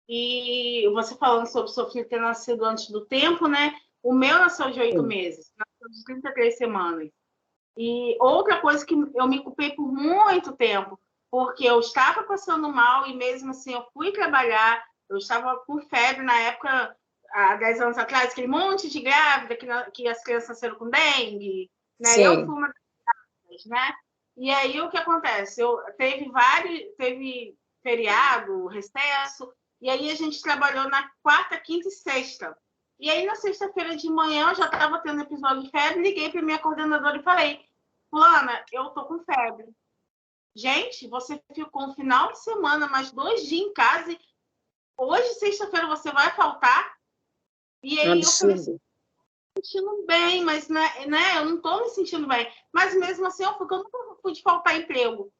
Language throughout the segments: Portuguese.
E você falando sobre o seu filho ter nascido antes do tempo, né? O meu nasceu de 8 meses, nasceu de 33 semanas. E outra coisa que eu me culpei por muito tempo, porque eu estava passando mal e mesmo assim eu fui trabalhar, eu estava com febre na época, há 10 anos atrás, aquele monte de grávida que as crianças nasceram com dengue, né? Eu fui uma das, né? E aí o que acontece? Teve feriado, recesso, e aí a gente trabalhou na quarta, quinta e sexta. E aí, na sexta-feira de manhã, eu já estava tendo episódio de febre, liguei para minha coordenadora e falei: Fulana, eu tô com febre. Gente, você ficou um final de semana, mais 2 dias em casa, e hoje, sexta-feira, você vai faltar? E aí eu falei assim, me sentindo bem, mas né, eu não tô me sentindo bem. Mas mesmo assim, eu nunca fui de faltar emprego.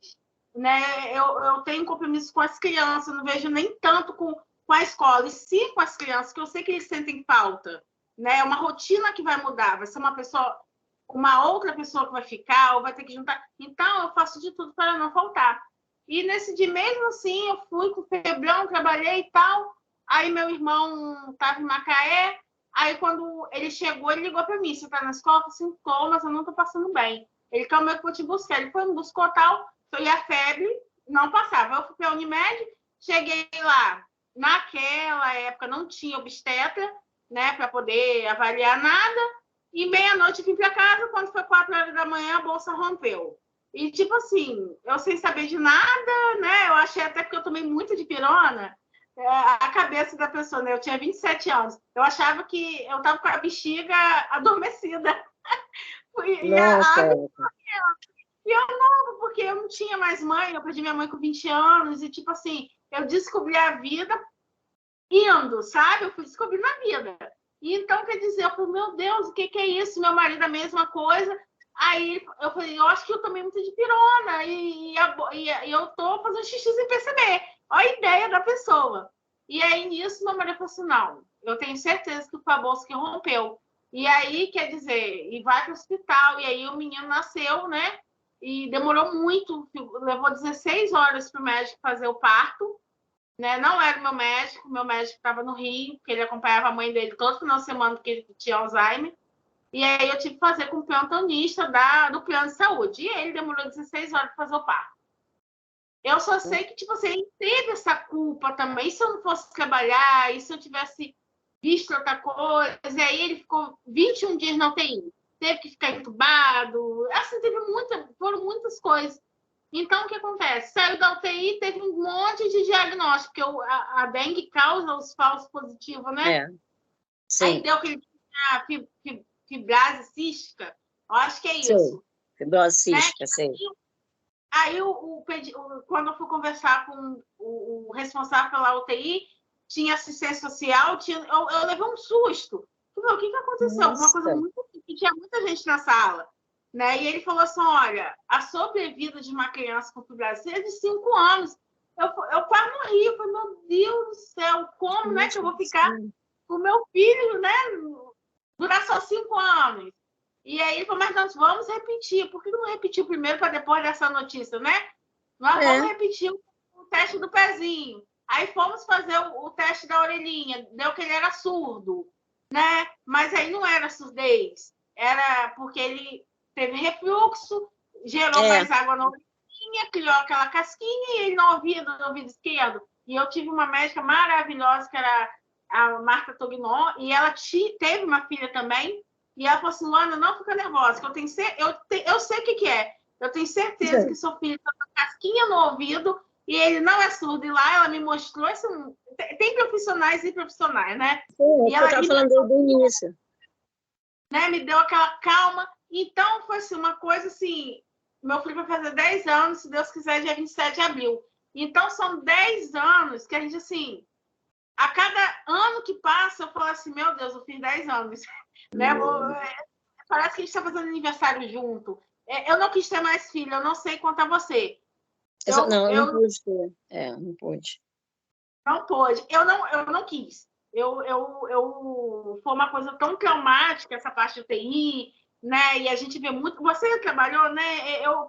Né? Eu tenho compromisso com as crianças, não vejo nem tanto com a escola, e sim com as crianças, que eu sei que eles sentem falta. Né? É uma rotina que vai mudar, vai ser uma outra pessoa que vai ficar, ou vai ter que juntar. Então, eu faço de tudo para não faltar. E nesse dia, mesmo assim, eu fui com febrão, trabalhei e tal. Aí meu irmão estava em Macaé. Aí, quando ele chegou, ele ligou para mim: você está na escola? Eu falei assim, tô, mas eu não estou passando bem. Ele, calma, eu vou te buscar. Ele foi, me buscou tal. E a febre não passava. Eu fui para a Unimed, cheguei lá. Naquela época não tinha obstetra, né, para poder avaliar nada. E meia-noite vim para casa, quando foi 4 horas da manhã, a bolsa rompeu. E, tipo assim, eu sem saber de nada, né? Eu achei até porque eu tomei muito de pirona, a cabeça da pessoa, né? Eu tinha 27 anos. Eu achava que eu estava com a bexiga adormecida. E eu não, porque eu não tinha mais mãe, eu perdi minha mãe com 20 anos, e, tipo assim, eu descobri a vida indo, sabe? Eu fui descobrindo a vida. E então, quer dizer, eu falei, meu Deus, o que é isso? Meu marido, a mesma coisa. Aí eu falei, eu acho que eu tomei muito de pirona e eu tô fazendo xixi sem perceber. Olha a ideia da pessoa. E aí, nisso, meu marido falou assim, não, eu tenho certeza que foi a bolsa que rompeu. E aí, quer dizer, e vai para o hospital. E aí o menino nasceu, né? E demorou muito, levou 16 horas para o médico fazer o parto. Né? Não era o meu médico estava no Rio, porque ele acompanhava a mãe dele todo final de semana, porque ele tinha Alzheimer. E aí eu tive que fazer com o plantonista do plano de saúde. E ele demorou 16 horas para fazer o parto. Eu só sei que, tipo assim, ele teve essa culpa também. E se eu não fosse trabalhar, e se eu tivesse visto outra coisa, e aí ele ficou 21 dias na UTI. Teve que ficar entubado. Assim, foram muitas coisas. Então, o que acontece? Saiu da UTI, teve um monte de diagnóstico, porque a dengue causa os falsos positivos, né? Sim. Aí deu que ele tinha fibrose cística. Eu acho que é isso. Sim. Fibrose cística, sim. Aí, quando eu fui conversar com o responsável pela UTI, tinha assistência social, eu levei um susto. O que aconteceu? Nossa. Alguma coisa muito... E tinha muita gente na sala. Né? E ele falou assim, olha, a sobrevida de uma criança com fibrose é de 5 anos. Eu quase morri. Eu falei, meu Deus do céu, como, né, que eu vou ficar com o meu filho, né, durar só 5 anos? E aí ele falou, mas nós vamos repetir. Por que não repetiu primeiro para depois dessa notícia, né? Nós vamos repetir o teste do pezinho. Aí fomos fazer o teste da orelhinha. Deu que ele era surdo, né? Mas aí não era surdez. Era porque ele teve refluxo, gerou mais água na orelhinha, criou aquela casquinha e ele não ouvia do ouvido esquerdo. E eu tive uma médica maravilhosa, que era a Marta Tognon, e ela teve uma filha também. E ela falou assim, Luana, não fica nervosa, que eu sei o que é. Eu tenho certeza que seu filho está com casquinha no ouvido e ele não é surdo. E lá ela me mostrou, assim, tem profissionais e profissionais, né? Sim, e ela estava falando do início. Né, me deu aquela calma. Então, foi assim, uma coisa assim, meu filho vai fazer 10 anos, se Deus quiser, dia 27 de abril. Então, são 10 anos que a gente, assim, a cada ano que passa, eu falo assim, meu Deus, eu fiz 10 anos. Né? Parece que a gente está fazendo aniversário junto. Eu não quis ter mais filho, eu não sei quanto a você. Eu não pude ter. Não pude. Não pôde. Eu não quis. Foi uma coisa tão traumática, essa parte de TI, né? E a gente vê muito. Você trabalhou, né? Eu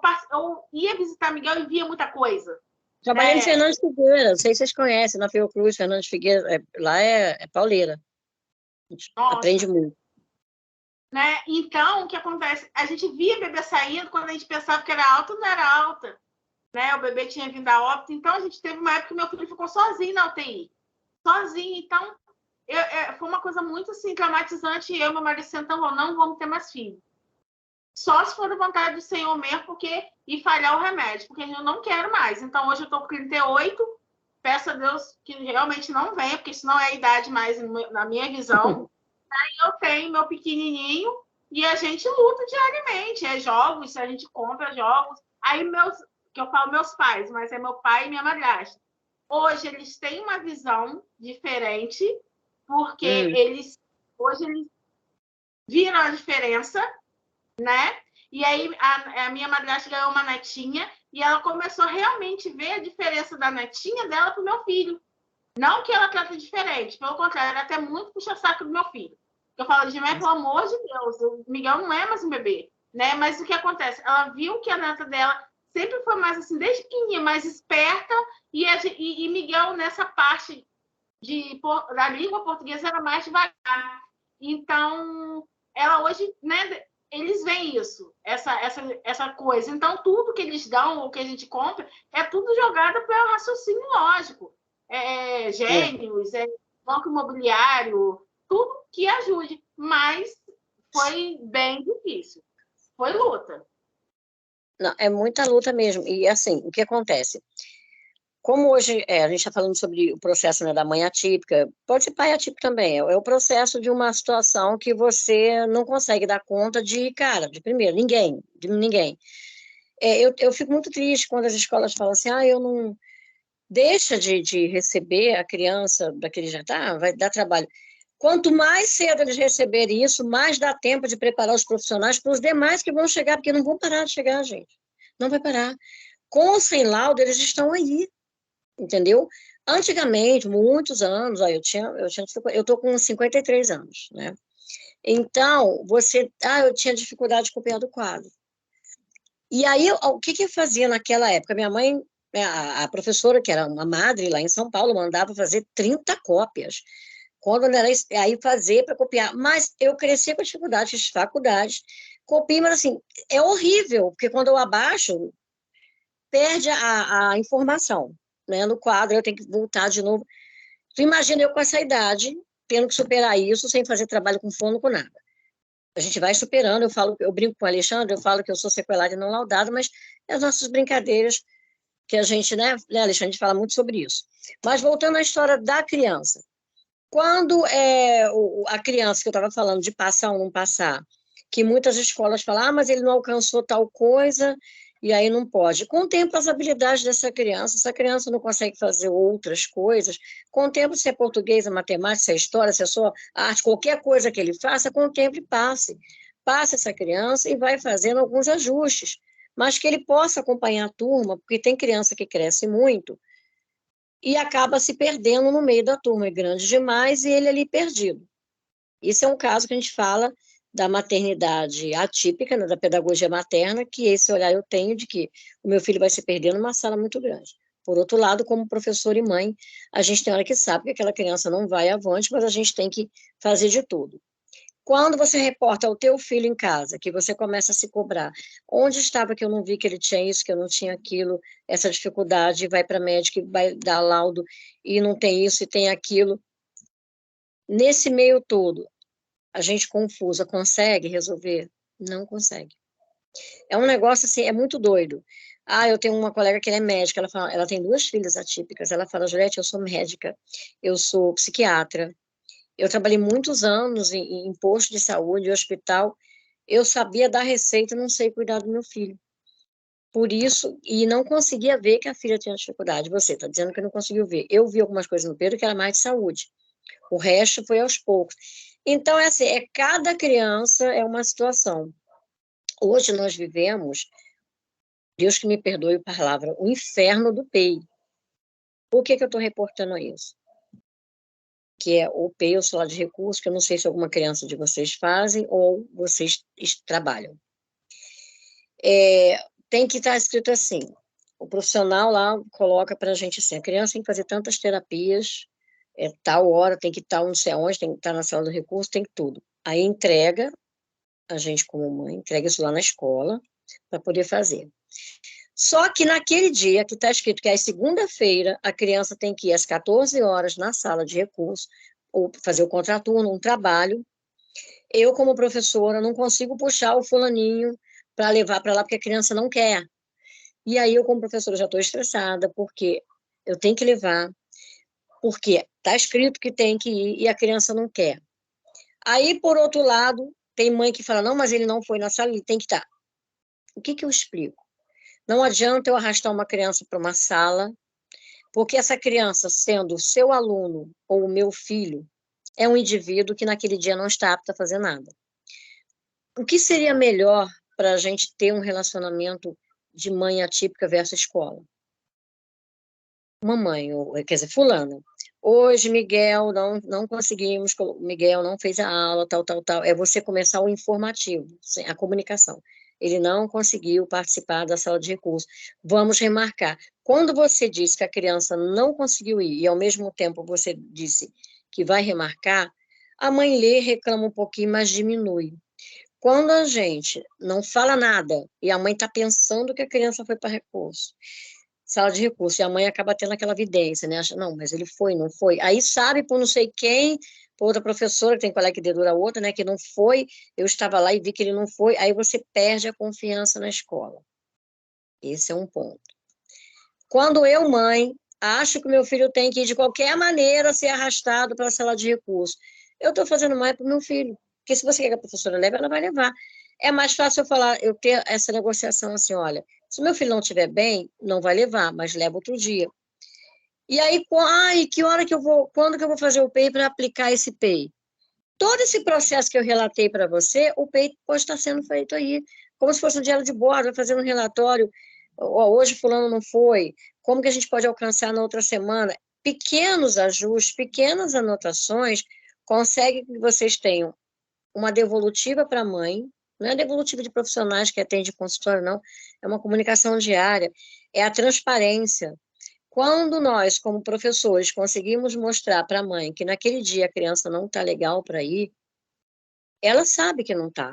ia visitar Miguel e via muita coisa. Trabalhei em Fernandes Figueira, não sei se vocês conhecem, na Fiocruz, Fernandes Figueira, lá é pauleira. A gente aprende muito. Né? Então, o que acontece? A gente via bebê saindo quando a gente pensava que era alta, não era alta. Né? O bebê tinha vindo a óbito. Então, a gente teve uma época que meu filho ficou sozinho na UTI. Sozinho. Então, foi uma coisa muito assim, traumatizante. E eu e meu marido sentamos, não vamos ter mais filho. Só se for da vontade do Senhor mesmo, e falhar o remédio, porque eu não quero mais. Então, hoje eu estou com 38, peço a Deus que realmente não venha, porque isso não é a idade mais, na minha visão. Aí eu tenho meu pequenininho e a gente luta diariamente. É jogos, a gente compra jogos. Aí que eu falo meus pais, mas é meu pai e minha madrasta. Hoje eles têm uma visão diferente, porque hoje eles viram a diferença, né? E aí a minha madrasta ganhou uma netinha e ela começou a realmente ver a diferença da netinha dela para o meu filho. Não que ela trata diferente, pelo contrário, ela até muito puxa-saco do meu filho. Eu falo, Gimé, pelo amor de Deus, o Miguel não é mais um bebê, né? Mas o que acontece? Ela viu que a neta dela sempre foi mais assim, desde pequenininha, mais esperta, e Miguel, nessa parte da língua portuguesa, era mais devagar. Então, ela hoje, né? Eles veem isso, essa coisa. Então, tudo que eles dão, ou que a gente compra, é tudo jogado para o raciocínio lógico. Gênios, banco imobiliário, tudo que ajude. Mas foi bem difícil. Foi luta. Não, é muita luta mesmo. E, assim, o que acontece? Como hoje a gente está falando sobre o processo, né, da mãe atípica, pode ser pai atípico também, é o processo de uma situação que você não consegue dar conta de primeiro, de ninguém. Eu fico muito triste quando as escolas falam assim, eu não... Deixa de receber a criança daquele já vai dar trabalho. Quanto mais cedo eles receberem isso, mais dá tempo de preparar os profissionais para os demais que vão chegar, porque não vão parar de chegar, gente. Não vai parar. Com ou sem laudo, eles estão aí. Entendeu? Antigamente, muitos anos, eu estou com 53 anos, né? Então, eu tinha dificuldade de copiar do quadro. E aí, o que eu fazia naquela época? Minha mãe, a professora, que era uma madre lá em São Paulo, mandava fazer 30 cópias. Quando não era isso, aí fazer para copiar. Mas eu cresci com dificuldade, fiz faculdade, copiei, mas assim, é horrível, porque quando eu abaixo, perde a informação, né? No quadro, eu tenho que voltar de novo. Tu imagina eu com essa idade, tendo que superar isso, sem fazer trabalho com fono, com nada. A gente vai superando, eu brinco com o Alexandre, eu falo que eu sou sequelada e não laudada, mas é as nossas brincadeiras que a gente, né, Alexandre, a gente fala muito sobre isso. Mas voltando à história da criança, quando a criança que eu estava falando de passar ou não passar, que muitas escolas falam, mas ele não alcançou tal coisa, e aí não pode. Contempla as habilidades dessa criança, essa criança não consegue fazer outras coisas, contempla se é português, é matemática, se é história, se é só arte, qualquer coisa que ele faça, contemple e passe. Passe essa criança e vai fazendo alguns ajustes, mas que ele possa acompanhar a turma, porque tem criança que cresce muito, e acaba se perdendo no meio da turma, é grande demais, e ele ali perdido. Isso é um caso que a gente fala da maternidade atípica, né, da pedagogia materna, que esse olhar eu tenho de que o meu filho vai se perder numa sala muito grande. Por outro lado, como professor e mãe, a gente tem hora que sabe que aquela criança não vai avante, mas a gente tem que fazer de tudo. Quando você reporta ao teu filho em casa, que você começa a se cobrar, onde estava que eu não vi que ele tinha isso, que eu não tinha aquilo, essa dificuldade, vai para médico e vai dar laudo e não tem isso e tem aquilo. Nesse meio todo, a gente confusa, consegue resolver? Não consegue. É um negócio assim, é muito doido. Eu tenho uma colega que ela é médica, ela tem 2 filhas atípicas, ela fala, Juliette, eu sou médica, eu sou psiquiatra, eu trabalhei muitos anos em posto de saúde, hospital, eu sabia dar receita, não sei cuidar do meu filho. Por isso, e não conseguia ver que a filha tinha dificuldade. Você está dizendo que não conseguiu ver. Eu vi algumas coisas no Pedro que era mais de saúde. O resto foi aos poucos. Então, é assim, cada criança é uma situação. Hoje nós vivemos, Deus que me perdoe a palavra, o inferno do PEI. Por que eu estou reportando isso? Que é o PEI, o salário de recursos, que eu não sei se alguma criança de vocês fazem ou vocês trabalham. Tem que estar escrito assim, o profissional lá coloca para a gente assim, a criança tem que fazer tantas terapias, tal hora, tem que estar não sei aonde, tem que estar na sala do recurso, tem que tudo. Aí entrega, a gente como mãe, entrega isso lá na escola para poder fazer. Só que naquele dia que está escrito que é segunda-feira, a criança tem que ir às 14 horas na sala de recurso, ou fazer o contraturno, um trabalho. Eu, como professora, não consigo puxar o fulaninho para levar para lá, porque a criança não quer. E aí eu, como professora, já estou estressada, porque eu tenho que levar, porque está escrito que tem que ir e a criança não quer. Aí, por outro lado, tem mãe que fala, não, mas ele não foi na sala, ele tem que estar. O que eu explico? Não adianta eu arrastar uma criança para uma sala, porque essa criança, sendo o seu aluno ou o meu filho, é um indivíduo que naquele dia não está apto a fazer nada. O que seria melhor para a gente ter um relacionamento de mãe atípica versus escola? Mamãe, quer dizer, fulana, hoje Miguel não conseguimos, Miguel não fez a aula, tal. É você começar o informativo, a comunicação. Ele não conseguiu participar da sala de recurso. Vamos remarcar. Quando você disse que a criança não conseguiu ir e, ao mesmo tempo, você disse que vai remarcar, a mãe lê, reclama um pouquinho, mas diminui. Quando a gente não fala nada e a mãe está pensando que a criança foi para recurso, sala de recurso, e a mãe acaba tendo aquela evidência, né? Acha, não, mas ele foi, não foi. Aí sabe por não sei quem, por outra professora, que tem colega que dedura a outra, né? Que não foi, eu estava lá e vi que ele não foi, aí você perde a confiança na escola. Esse é um ponto. Quando eu, mãe, acho que o meu filho tem que ir de qualquer maneira ser arrastado para a sala de recurso, eu estou fazendo mais para o meu filho. Porque se você quer que a professora leve, ela vai levar. É mais fácil eu falar, eu ter essa negociação assim, olha, se meu filho não estiver bem, não vai levar, mas leva outro dia. E aí, que hora que eu vou, quando que eu vou fazer o PEI para aplicar esse PEI? Todo esse processo que eu relatei para você, o PEI pode estar sendo feito aí, como se fosse um diário de bordo, vai fazendo um relatório, hoje fulano não foi, como que a gente pode alcançar na outra semana? Pequenos ajustes, pequenas anotações, conseguem que vocês tenham uma devolutiva para a mãe, não é devolutiva de profissionais que atende consultório, não, é uma comunicação diária, é a transparência. Quando nós, como professores, conseguimos mostrar para a mãe que naquele dia a criança não está legal para ir, ela sabe que não está.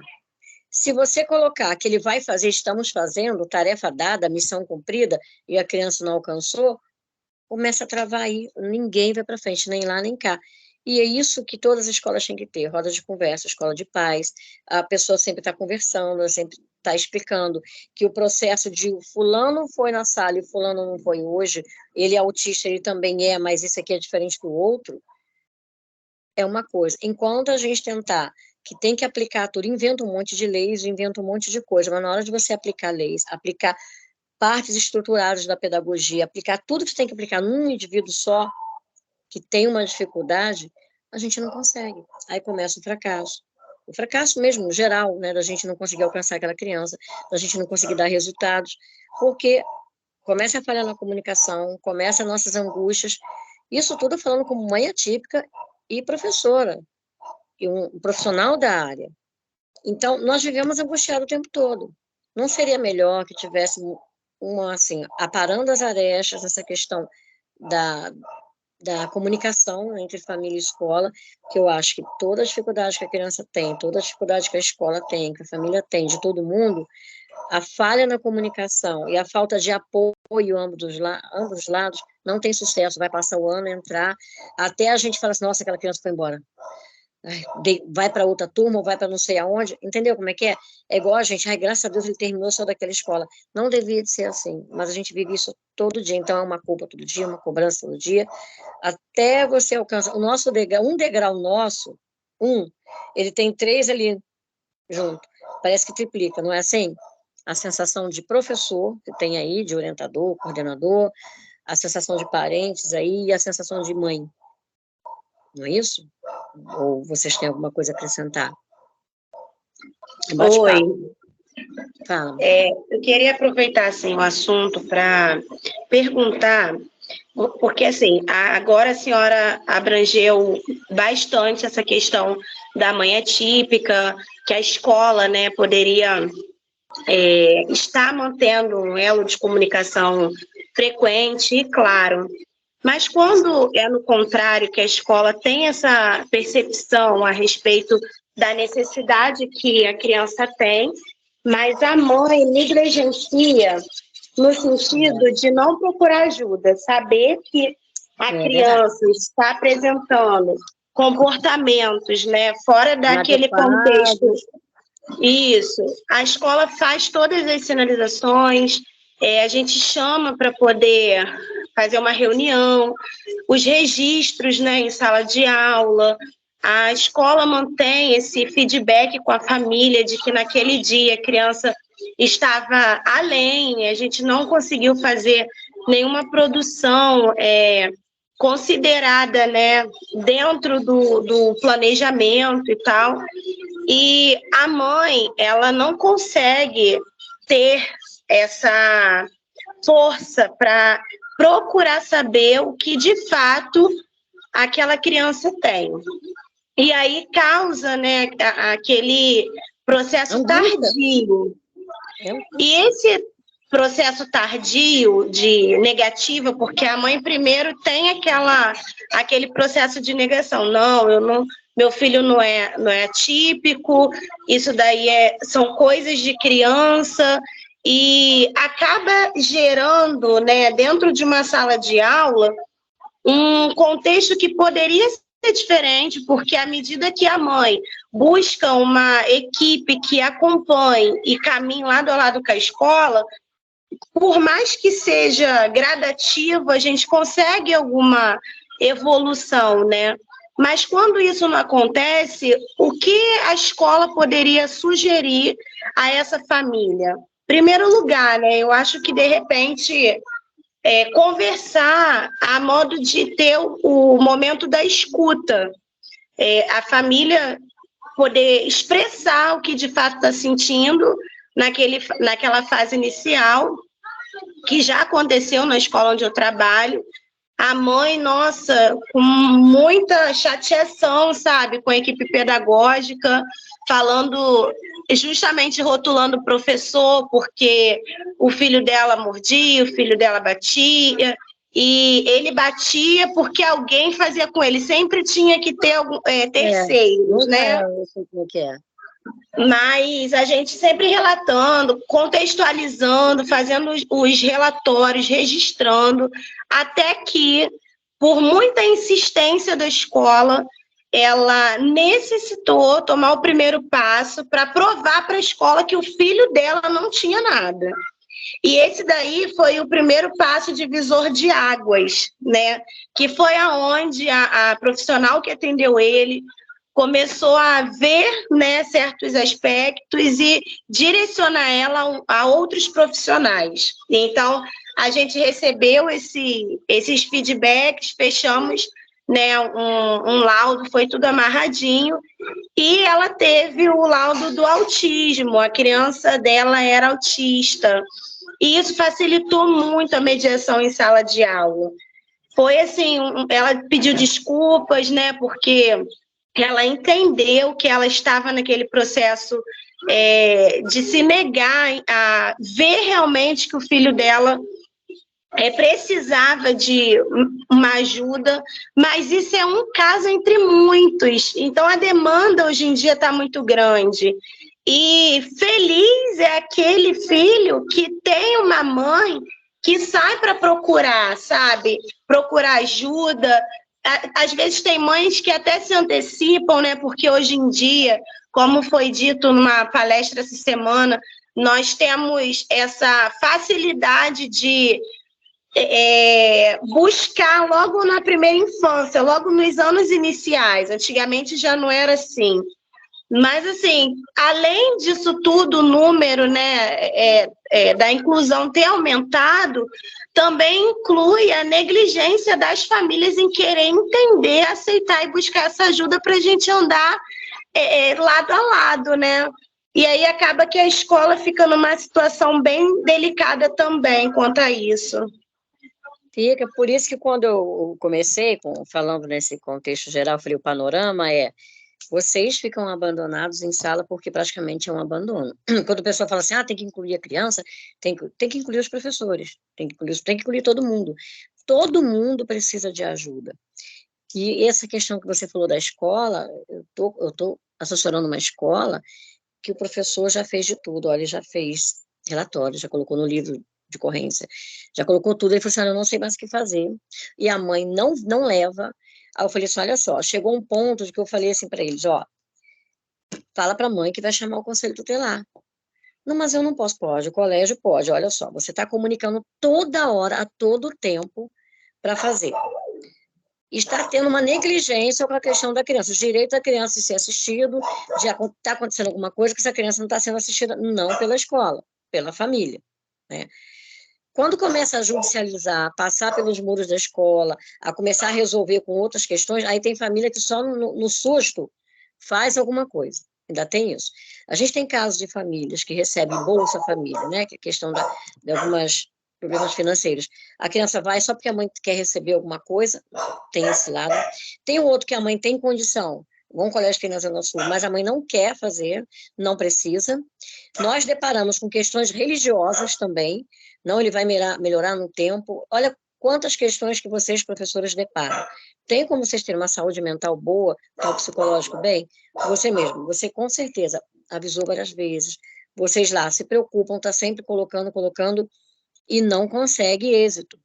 Se você colocar que ele vai fazer, estamos fazendo, tarefa dada, missão cumprida, e a criança não alcançou, começa a travar aí, ninguém vai para frente, nem lá nem cá. E é isso que todas as escolas têm que ter, roda de conversa, escola de paz, a pessoa sempre está conversando, sempre está explicando que o processo de fulano foi na sala e fulano não foi hoje, ele é autista, ele também é, mas isso aqui é diferente do outro, é uma coisa. Enquanto a gente tentar que tem que aplicar tudo, inventa um monte de leis, inventa um monte de coisa, mas na hora de você aplicar leis, aplicar partes estruturadas da pedagogia, aplicar tudo que você tem que aplicar num indivíduo só, que tem uma dificuldade, a gente não consegue. Aí começa o fracasso. O fracasso mesmo, no geral, né, da gente não conseguir alcançar aquela criança, da gente não conseguir dar resultados, porque começa a falhar na comunicação, começa as nossas angústias, isso tudo falando como mãe atípica e professora, e um profissional da área. Então, nós vivemos angustiados o tempo todo. Não seria melhor que tivesse assim, aparando as arestas, essa questão da comunicação entre família e escola, que eu acho que toda a dificuldade que a criança tem, toda a dificuldade que a escola tem, que a família tem, de todo mundo, a falha na comunicação e a falta de apoio ambos os lados não tem sucesso, vai passar o ano, entrar, até a gente fala assim, nossa, aquela criança foi embora. Vai para outra turma, ou vai para não sei aonde, entendeu como é que é? É igual a gente, graças a Deus ele terminou só daquela escola. Não devia de ser assim, mas a gente vive isso todo dia, então é uma culpa todo dia, uma cobrança todo dia, até você alcançar. O nosso degrau, um degrau nosso, ele tem 3 ali junto, parece que triplica, não é assim? A sensação de professor, que tem aí, de orientador, coordenador, a sensação de parentes aí, e a sensação de mãe. Não é isso? Ou vocês têm alguma coisa a acrescentar? Oi. Fala. Eu queria aproveitar assim, o assunto para perguntar, porque assim, agora a senhora abrangeu bastante essa questão da mãe atípica, que a escola, né, poderia está mantendo um elo de comunicação frequente e claro. Mas quando é no contrário, que a escola tem essa percepção a respeito da necessidade que a criança tem, mas a mãe negligencia no sentido de não procurar ajuda, saber que a criança está apresentando comportamentos, né, fora daquele contexto. Isso, a escola faz todas as sinalizações, a gente chama para poder fazer uma reunião, os registros, né, em sala de aula, a escola mantém esse feedback com a família de que naquele dia a criança estava além, a gente não conseguiu fazer nenhuma produção considerada, né, dentro do planejamento e tal. E a mãe, ela não consegue ter essa força para procurar saber o que de fato aquela criança tem. E aí causa, né, aquele processo tardio. E esse processo tardio de negativa, porque a mãe primeiro tem aquele processo de negação. Não, meu filho não é atípico, isso daí são coisas de criança, e acaba gerando, né, dentro de uma sala de aula, um contexto que poderia ser diferente, porque à medida que a mãe busca uma equipe que acompanhe e caminhe lado a lado com a escola, por mais que seja gradativo, a gente consegue alguma evolução, né? Mas quando isso não acontece, o que a escola poderia sugerir a essa família? Em primeiro lugar, né, eu acho que, de repente, conversar a modo de ter o momento da escuta. A família poder expressar o que de fato está sentindo naquela fase inicial, que já aconteceu na escola onde eu trabalho. A mãe, nossa, com muita chateação, sabe, com a equipe pedagógica, falando, justamente rotulando o professor, porque o filho dela mordia, o filho dela batia, e ele batia porque alguém fazia com ele. sempre tinha que ter terceiros, né? Eu sei como que é. Mas a gente sempre relatando, contextualizando, fazendo os relatórios, registrando, até que, por muita insistência da escola, ela necessitou tomar o primeiro passo para provar para a escola que o filho dela não tinha nada. E esse daí foi o primeiro passo divisor de águas, né? Que foi aonde a profissional que atendeu ele começou a ver, né, certos aspectos e direcionar ela a outros profissionais. Então, a gente recebeu esses feedbacks, fechamos, né, um laudo, foi tudo amarradinho, e ela teve o laudo do autismo, a criança dela era autista, e isso facilitou muito a mediação em sala de aula. Foi assim, ela pediu desculpas, né, porque ela entendeu que ela estava naquele processo de se negar a ver realmente que o filho dela precisava de uma ajuda, mas isso é um caso entre muitos. Então, a demanda hoje em dia está muito grande. E feliz é aquele filho que tem uma mãe que sai para procurar, sabe? Procurar ajuda. Às vezes tem mães que até se antecipam, né? Porque hoje em dia, como foi dito numa palestra essa semana, nós temos essa facilidade de buscar logo na primeira infância, logo nos anos iniciais. Antigamente já não era assim. Mas, assim, além disso tudo, o número, né, da inclusão ter aumentado, também inclui a negligência das famílias em querer entender, aceitar e buscar essa ajuda para a gente andar lado a lado, né? E aí acaba que a escola fica numa situação bem delicada também quanto a isso. Fica, por isso que quando eu comecei falando nesse contexto geral, eu falei, o panorama Vocês ficam abandonados em sala porque praticamente é um abandono. Quando a pessoa fala assim, tem que incluir a criança, tem que incluir os professores, tem que incluir todo mundo. Todo mundo precisa de ajuda. E essa questão que você falou da escola, eu tô assessorando uma escola que o professor já fez de tudo, olha, ele já fez relatório, já colocou no livro de ocorrência, já colocou tudo, ele falou assim, eu não sei mais o que fazer, e a mãe não leva. Aí eu falei assim, olha só, chegou um ponto de que eu falei assim para eles, fala para a mãe que vai chamar o conselho tutelar. Não, mas eu não posso, pode, o colégio pode, olha só, você está comunicando toda hora, a todo tempo, para fazer. Está tendo uma negligência com a questão da criança, o direito da criança de ser assistido, de está acontecendo alguma coisa que essa criança não está sendo assistida, não pela escola, pela família, né? Quando começa a judicializar, passar pelos muros da escola, a começar a resolver com outras questões, aí tem família que só no susto faz alguma coisa. Ainda tem isso. A gente tem casos de famílias que recebem Bolsa Família, né? Que é a questão de algumas problemas financeiros. A criança vai só porque a mãe quer receber alguma coisa, tem esse lado. Tem o outro que a mãe tem condição, bom colégio aqui na Zona Sul, mas a mãe não quer fazer, não precisa. Nós deparamos com questões religiosas também, não, ele vai melhorar no tempo. Olha quantas questões que vocês, professores, deparam. Tem como vocês terem uma saúde mental boa, tal psicológico bem? Você mesmo, você com certeza avisou várias vezes. Vocês lá se preocupam, está sempre colocando, e não consegue êxito.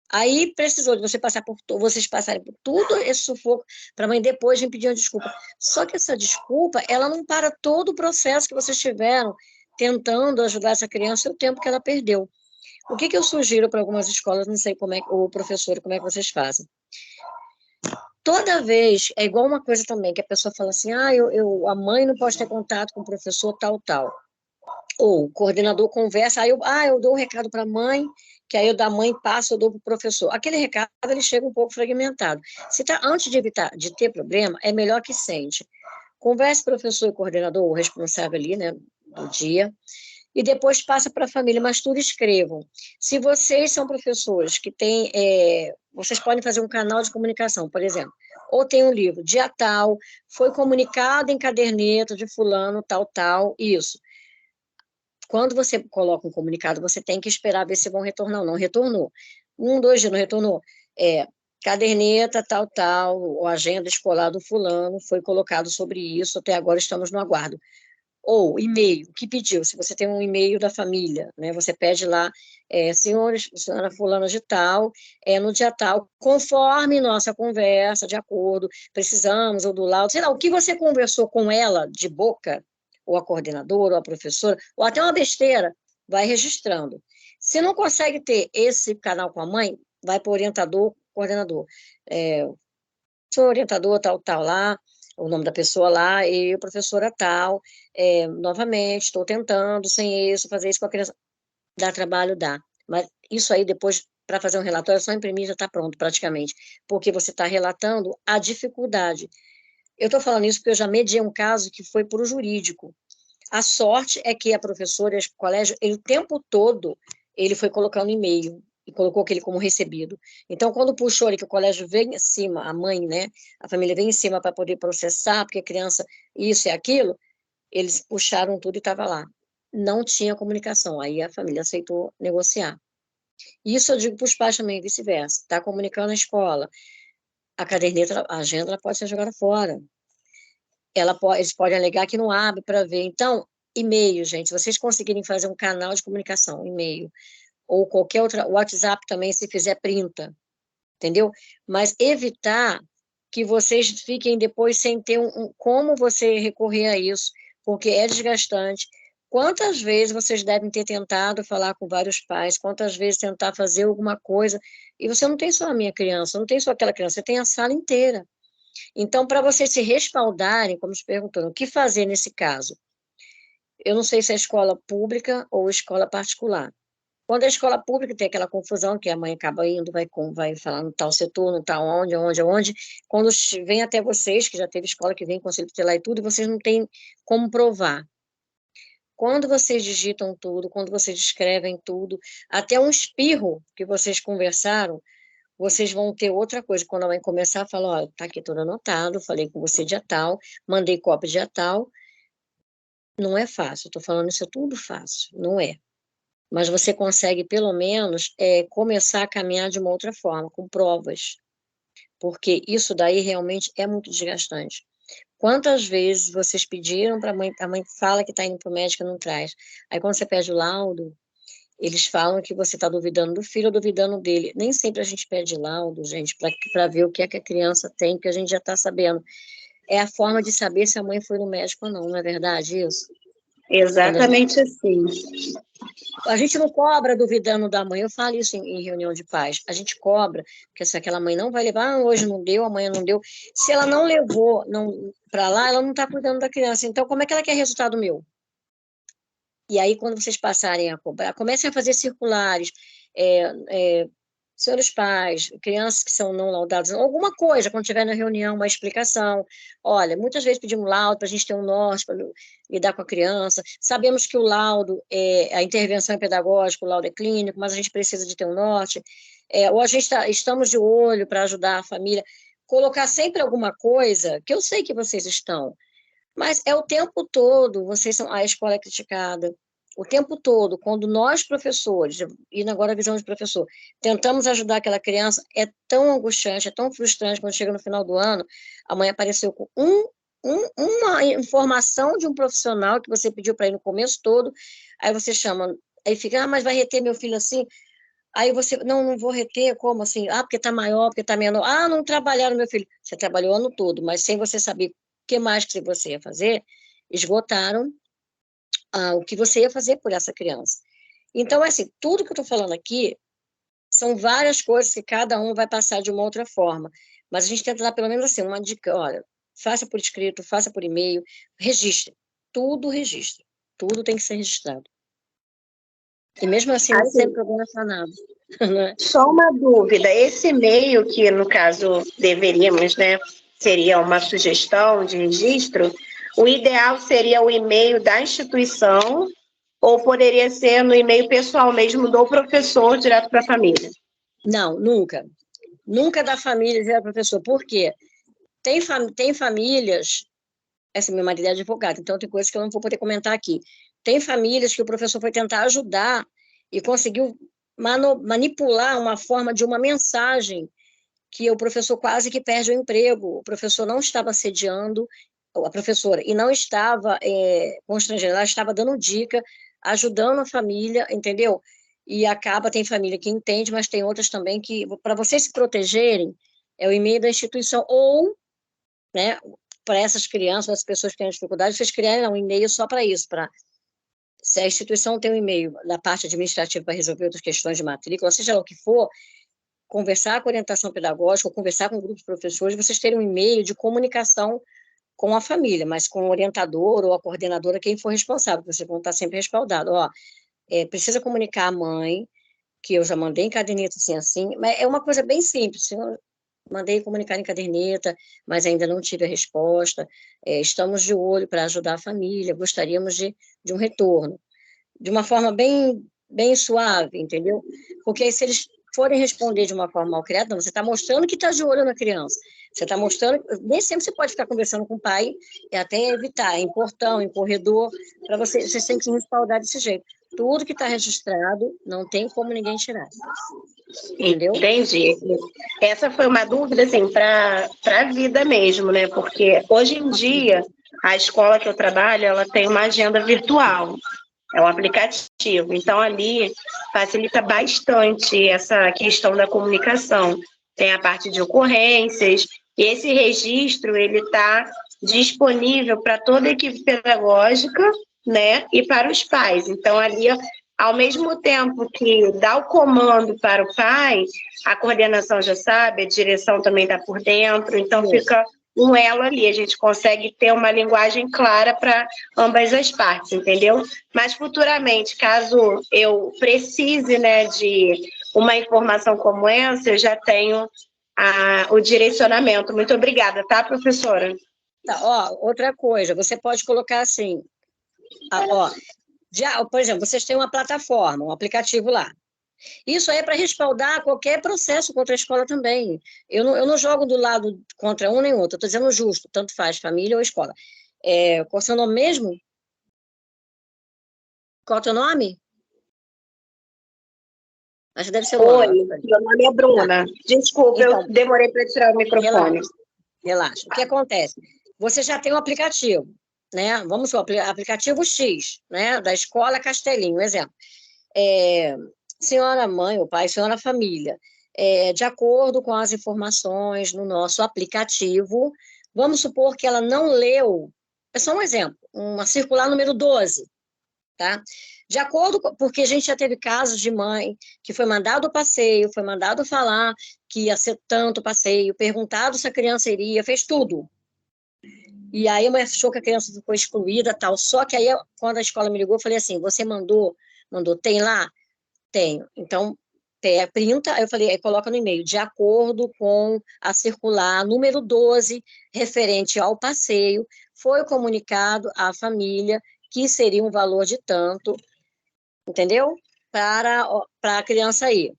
Aí precisou de vocês passarem por tudo esse sufoco para a mãe depois vir pedir uma desculpa. Só que essa desculpa, ela não para todo o processo que vocês tiveram tentando ajudar essa criança e o tempo que ela perdeu. O que eu sugiro para algumas escolas, não sei como é, ou professor, como é que vocês fazem? Toda vez, é igual uma coisa também, que a pessoa fala assim, a mãe não pode ter contato com o professor tal. Ou o coordenador conversa, aí eu dou o recado para a mãe, que aí eu da mãe passo, eu dou para o professor. Aquele recado, ele chega um pouco fragmentado. Antes de evitar de ter problema, é melhor que sente. Converse professor e coordenador, o responsável ali, né, do dia, e depois passa para a família, mas tudo escrevam. Se vocês são professores que têm, vocês podem fazer um canal de comunicação, por exemplo, ou tem um livro, dia tal, foi comunicado em caderneta de fulano, tal, isso. Quando você coloca um comunicado, você tem que esperar ver se vão retornar ou não. Retornou. 2 dias não retornou. Caderneta, tal, ou agenda escolar do fulano, foi colocado sobre isso, até agora estamos no aguardo. Ou e-mail, que pediu, se você tem um e-mail da família, né, você pede lá, senhora fulana de tal, no dia tal, conforme nossa conversa, de acordo, precisamos, ou do laudo, sei lá, o que você conversou com ela de boca, ou a coordenadora, ou a professora, ou até uma besteira, vai registrando. Se não consegue ter esse canal com a mãe, vai para o orientador, coordenador. Sou orientador, tal lá, o nome da pessoa lá, e professora tal, novamente, estou tentando, sem isso, fazer isso com a criança. Dá trabalho, dá. Mas isso aí, depois, para fazer um relatório, é só imprimir, já está pronto, praticamente. Porque você está relatando a dificuldade. Eu estou falando isso porque eu já mediei um caso que foi para o jurídico. A sorte é que a professora, o colégio, ele, o tempo todo, ele foi colocando e-mail, e colocou aquele como recebido. Então, quando puxou ali que o colégio vem em cima, a mãe, né, a família vem em cima para poder processar, porque a criança, isso e aquilo, eles puxaram tudo e estava lá. Não tinha comunicação, aí a família aceitou negociar. Isso eu digo para os pais também, vice-versa. Está comunicando na escola, a caderneta, a agenda, ela pode ser jogada fora. Eles podem alegar que não abre para ver. Então, e-mail, gente, se vocês conseguirem fazer um canal de comunicação, e-mail, ou qualquer outra, WhatsApp também, se fizer, printa, entendeu? Mas evitar que vocês fiquem depois sem ter como você recorrer a isso, porque é desgastante. Quantas vezes vocês devem ter tentado falar com vários pais, quantas vezes tentar fazer alguma coisa, e você não tem só a minha criança, não tem só aquela criança, você tem a sala inteira. Então, para vocês se respaldarem, como se perguntando, o que fazer nesse caso? Eu não sei se é escola pública ou escola particular. Quando a escola pública tem aquela confusão, que a mãe acaba indo, vai falar no tal setor, no tal onde, quando vem até vocês, que já teve escola que vem conselho tutelar e tudo, e vocês não têm como provar. Quando vocês digitam tudo, quando vocês escrevem tudo, até um espirro que vocês conversaram, vocês vão ter outra coisa. Quando a mãe começar a falar, ó, tá aqui tudo anotado, falei com você dia tal, mandei cópia dia tal. Não é fácil, estou falando isso é tudo fácil, não é. Mas você consegue, pelo menos, começar a caminhar de uma outra forma, com provas. Porque isso daí realmente é muito desgastante. Quantas vezes vocês pediram para a mãe fala que está indo para o médico e não traz. Aí quando você pede o laudo, eles falam que você está duvidando do filho ou duvidando dele. Nem sempre a gente pede laudo, gente, para ver o que é que a criança tem, porque a gente já está sabendo. É a forma de saber se a mãe foi no médico ou não, não é verdade isso? Exatamente assim. A gente não cobra duvidando da mãe, eu falo isso em reunião de pais, a gente cobra, porque se aquela mãe não vai levar, hoje não deu, amanhã não deu, se ela não levou para lá, ela não está cuidando da criança, então como é que ela quer resultado meu? E aí, quando vocês passarem a cobrar, comecem a fazer circulares, senhores pais, crianças que são não laudadas, alguma coisa, quando tiver na reunião, uma explicação. Olha, muitas vezes pedimos laudo para a gente ter um norte para lidar com a criança. Sabemos que o laudo, a intervenção é pedagógica, o laudo é clínico, mas a gente precisa de ter um norte. Ou a gente estamos de olho para ajudar a família. Colocar sempre alguma coisa, que eu sei que vocês estão, mas é o tempo todo, a escola é criticada, o tempo todo, quando nós, professores, indo agora a visão de professor, tentamos ajudar aquela criança, é tão angustiante, é tão frustrante, quando chega no final do ano, a mãe apareceu com uma informação de um profissional que você pediu para ir no começo todo, aí você chama, aí fica, mas vai reter meu filho assim? Aí você, não vou reter, como assim? Porque está maior, porque está menor. Não trabalharam, meu filho. Você trabalhou o ano todo, mas sem você saber o que mais que você ia fazer, esgotaram o que você ia fazer por essa criança. Então, assim, tudo que eu estou falando aqui são várias coisas que cada um vai passar de uma outra forma. Mas a gente tenta dar pelo menos assim, uma dica, olha, faça por escrito, faça por e-mail, registre. Tudo registre. Tudo tem que ser registrado. E mesmo assim, nem sempre alguém vai nada. Só uma dúvida, esse e-mail que, no caso, deveríamos, né, seria uma sugestão de registro, o ideal seria o e-mail da instituição ou poderia ser no e-mail pessoal mesmo do professor, direto para a família? Não, nunca. Nunca da família direto para o professor. Por quê? Tem famílias, meu marido é advogado, então tem coisas que eu não vou poder comentar aqui. Tem famílias que o professor foi tentar ajudar e conseguiu manipular uma forma de uma mensagem que o professor quase que perde o emprego. O professor não estava assediando a professora e não estava constrangendo, ela estava dando dica, ajudando a família, entendeu? E tem família que entende, mas tem outras também que, para vocês se protegerem, é o e-mail da instituição, ou, né, para essas crianças, as pessoas que têm dificuldade, vocês criarem um e-mail só para isso, se a instituição tem um e-mail na parte administrativa para resolver outras questões de matrícula, seja lá o que for, conversar com a orientação pedagógica, ou conversar com o grupo de professores, vocês terem um e-mail de comunicação com a família, mas com o orientador ou a coordenadora, quem for responsável, vocês vão estar sempre respaldados. Precisa comunicar à mãe, que eu já mandei em caderneta assim, mas é uma coisa bem simples, eu mandei comunicar em caderneta, mas ainda não tive a resposta, estamos de olho para ajudar a família, gostaríamos de um retorno, de uma forma bem, bem suave, entendeu? Porque aí, se eles forem responder de uma forma mal criada, você está mostrando que está de olho na criança, você está mostrando, nem sempre você pode ficar conversando com o pai, até evitar, em portão, em corredor, para você tem que se respaldar desse jeito. Tudo que está registrado, não tem como ninguém tirar. Entendeu? Entendi. Essa foi uma dúvida, assim, para a vida mesmo, né? Porque hoje em dia, a escola que eu trabalho, ela tem uma agenda virtual. É um aplicativo. Então, ali facilita bastante essa questão da comunicação. Tem a parte de ocorrências, e esse registro, ele está disponível para toda a equipe pedagógica, né? E para os pais. Então, ali, ao mesmo tempo que dá o comando para o pai, a coordenação já sabe, a direção também está por dentro, então fica um elo ali, a gente consegue ter uma linguagem clara para ambas as partes, entendeu? Mas futuramente, caso eu precise, né, de uma informação como essa, eu já tenho o direcionamento. Muito obrigada, tá, professora? Tá, outra coisa, você pode colocar assim, por exemplo, vocês têm uma plataforma, um aplicativo lá. Isso aí é para respaldar qualquer processo contra a escola também. Eu não jogo do lado contra um nem outro, eu estou dizendo justo, tanto faz, família ou escola. Qual é o seu nome mesmo? Qual é o teu nome? Acho que deve ser o Oi, nome. meu nome é Bruna. Desculpa, Então, eu demorei para tirar o microfone. Relaxa. O que acontece? Você já tem um aplicativo, né? Vamos supor, aplicativo X, né? Da Escola Castelinho, um exemplo. Senhora mãe ou pai, senhora família, de acordo com as informações no nosso aplicativo, vamos supor que ela não leu, é só um exemplo, uma circular número 12, tá? De acordo com, porque a gente já teve casos de mãe que foi mandado o passeio, foi mandado falar que ia ser tanto passeio, perguntado se a criança iria, fez tudo. E aí a mãe achou que a criança ficou excluída, tal. Só que aí, quando a escola me ligou, eu falei assim, você mandou, tem lá? Tenho. Então, printa, aí eu falei, aí coloca no e-mail, de acordo com a circular número 12, referente ao passeio, foi comunicado à família que seria um valor de tanto, entendeu? Para a criança ir.